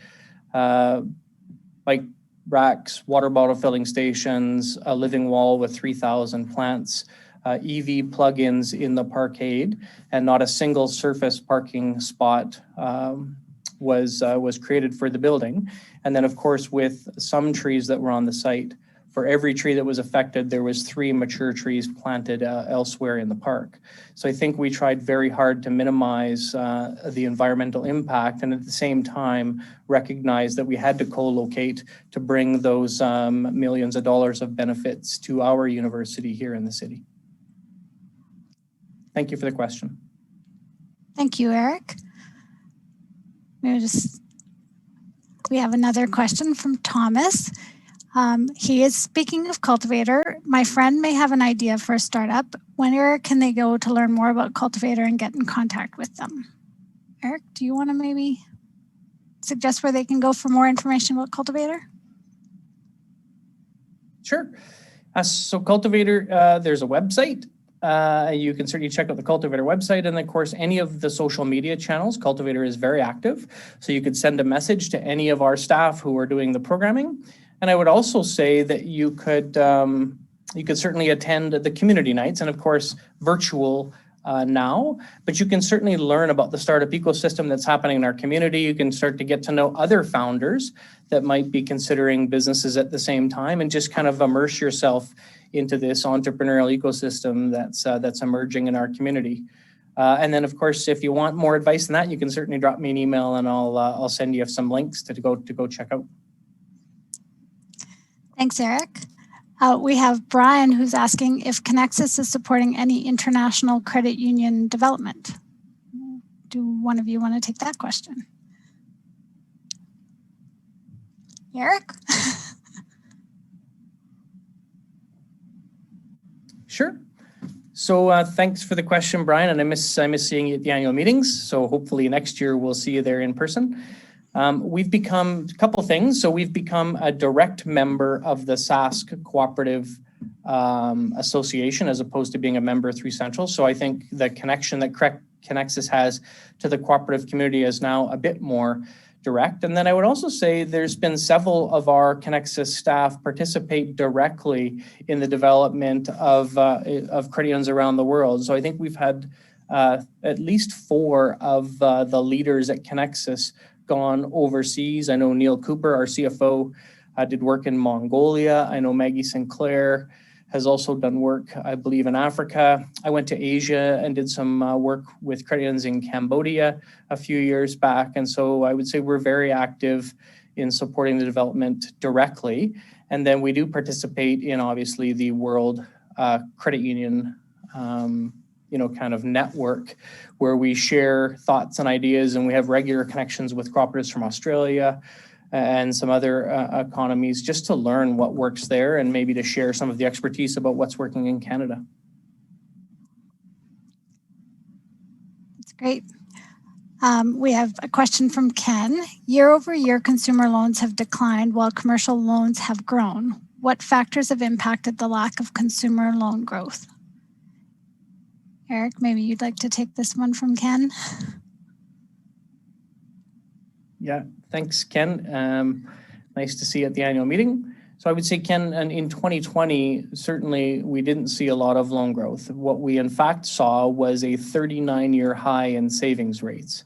Bike racks, water bottle filling stations, a living wall with 3,000 plants, EV plug-ins in the parkade, and not a single surface parking spot was created for the building. And then, of course, with some trees that were on the site, for every tree that was affected, there was 3 mature trees planted elsewhere in the park. So I think we tried very hard to minimize the environmental impact and at the same time recognize that we had to co-locate to bring those millions of dollars of benefits to our university here in the city. Thank you for the question.
Thank you, Eric. We have another question from Thomas. He is speaking of Cultivator. My friend may have an idea for a startup. Where can they go to learn more about Cultivator and get in contact with them? Eric, do you want to maybe suggest where they can go for more information about Cultivator?
Sure. So Cultivator, there's a website. You can certainly check out the Cultivator website, and of course, any of the social media channels. Cultivator is very active. So you could send a message to any of our staff who are doing the programming. And I would also say that you could certainly attend the community nights, and of course, virtual now, but you can certainly learn about the startup ecosystem that's happening in our community. You can start to get to know other founders that might be considering businesses at the same time and just kind of immerse yourself into this entrepreneurial ecosystem that's emerging in our community. And then, of course, if you want more advice than that, you can certainly drop me an email and I'll send you some links to go check out.
Thanks, Eric. We have Brian who's asking if Conexus is supporting any international credit union development. Do one of you want to take that question? Eric?
Sure. So thanks for the question, Brian. And I miss seeing you at the annual meetings. So hopefully next year we'll see you there in person. We've become a couple things. So we've become a direct member of the Sask Cooperative Association as opposed to being a member through Central. So I think the connection that Conexus has to the cooperative community is now a bit more direct. And then I would also say there's been several of our Conexus staff participate directly in the development of credit unions around the world. So I think we've had at least 4 of the leaders at Conexus gone overseas. I know Neil Cooper, our CFO, did work in Mongolia. I know Maggie Sinclair has also done work, I believe, in Africa. I went to Asia and did some work with credit unions in Cambodia a few years back. And so I would say we're very active in supporting the development directly. And then we do participate in obviously the World Credit Union kind of network where we share thoughts and ideas, and we have regular connections with cooperatives from Australia and some other economies just to learn what works there and maybe to share some of the expertise about what's working in Canada.
That's great. We have a question from Ken. Year over year, consumer loans have declined while commercial loans have grown. What factors have impacted the lack of consumer loan growth? Eric, maybe you'd like to take this one from Ken.
Yeah, thanks, Ken. Nice to see you at the annual meeting. So I would say, Ken, in 2020, certainly we didn't see a lot of loan growth. What we in fact saw was a 39-year high in savings rates.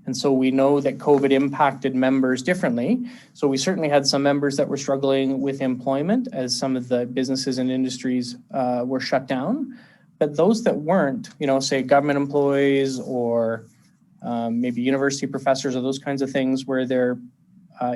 And so we know that COVID impacted members differently. So we certainly had some members that were struggling with employment as some of the businesses and industries were shut down. But those that weren't, say government employees or maybe university professors or those kinds of things where their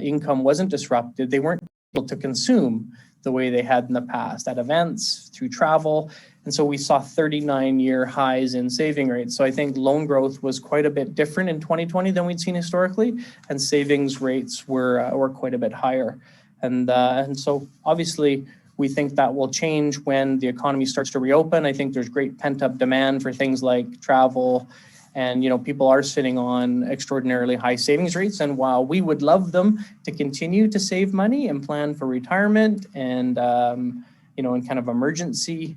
income wasn't disrupted, they weren't able to consume the way they had in the past at events, through travel. And so we saw 39-year highs in saving rates. So I think loan growth was quite a bit different in 2020 than we'd seen historically, and savings rates were quite a bit higher. And so obviously we think that will change when the economy starts to reopen. I think there's great pent-up demand for things like travel, and people are sitting on extraordinarily high savings rates. And while we would love them to continue to save money and plan for retirement and in kind of emergency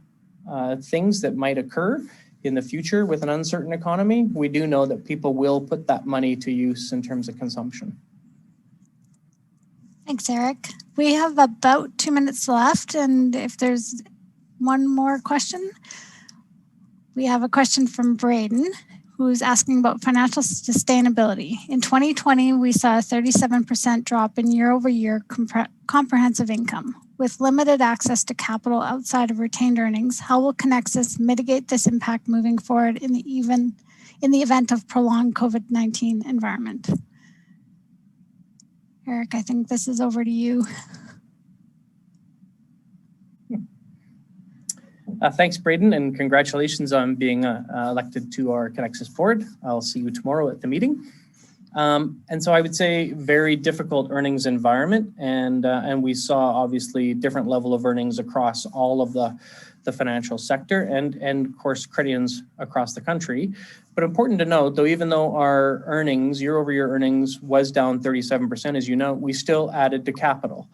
things that might occur in the future with an uncertain economy, we do know that people will put that money to use in terms of consumption.
Thanks, Eric. We have about 2 minutes left, and if there's one more question, we have a question from Braden, who's asking about financial sustainability. In 2020, we saw a 37% drop in year-over-year comprehensive income. With limited access to capital outside of retained earnings, how will Conexus mitigate this impact moving forward in the event of prolonged COVID-19 environment? Eric, I think this is over to you.
Thanks, Braden, and congratulations on being elected to our Conexus board. I'll see you tomorrow at the meeting. And so I would say very difficult earnings environment, and we saw obviously different level of earnings across all of the financial sector and of course credit unions across the country. But important to note, though, even though our earnings, year-over-year earnings, was down 37%, as you know, we still added to capital.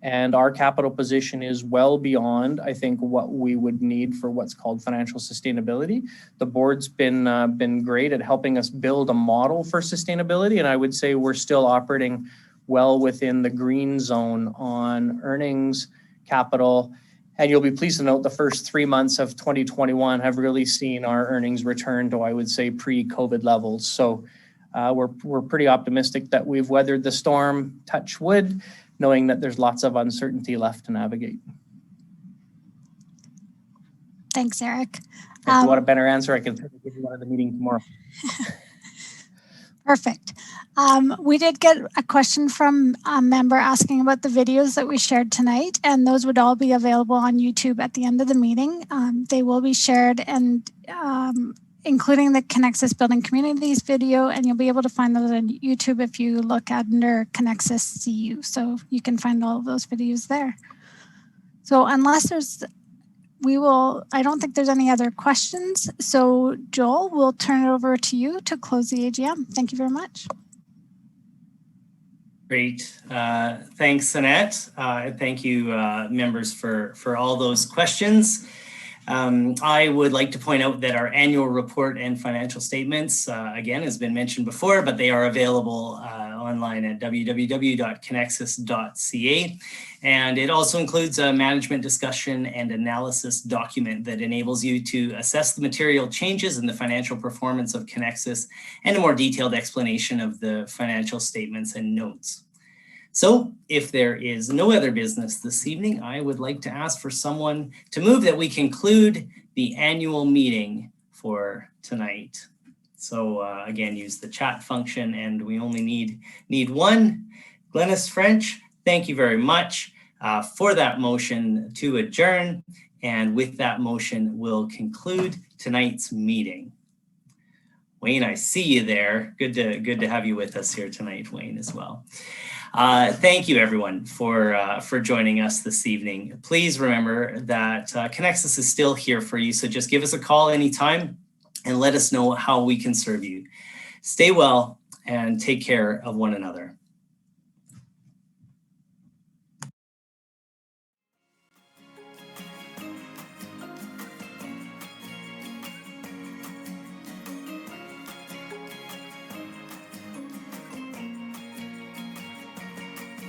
And our capital position is well beyond, I think, what we would need for what's called financial sustainability. The board's been great at helping us build a model for sustainability, and I would say we're still operating well within the green zone on earnings, capital. And you'll be pleased to note the first 3 months of 2021 have really seen our earnings return to, I would say, pre-COVID levels. So we're pretty optimistic that we've weathered the storm, touch wood, knowing that there's lots of uncertainty left to navigate.
Thanks, Eric.
If you want a better answer, I can give you one at the meeting tomorrow.
Perfect. We did get a question from a member asking about the videos that we shared tonight, and those would all be available on YouTube at the end of the meeting. They will be shared, and including the Conexus Building Communities video, and you'll be able to find those on YouTube if you look under Conexus CU. So you can find all of those videos there. So unless there's, I don't think there's any other questions. So Joel, we'll turn it over to you to close the AGM. Thank you very much.
Great. Thanks, Annette. Thank you, members, for all those questions. I would like to point out that our annual report and financial statements, again, has been mentioned before, but they are available online at www.conexus.ca. And it also includes a management discussion and analysis document that enables you to assess the material changes in the financial performance of Conexus and a more detailed explanation of the financial statements and notes. So if there is no other business this evening, I would like to ask for someone to move that we conclude the annual meeting for tonight. So again, use the chat function, and we only need one Glennis French, thank you very much for that motion to adjourn. And with that motion, we'll conclude tonight's meeting. Wayne, I see you there. Good to have you with us here tonight, Wayne, as well. Thank you, everyone, for joining us this evening. Please remember that Conexus is still here for you, so just give us a call anytime and let us know how we can serve you. Stay well and take care of one another.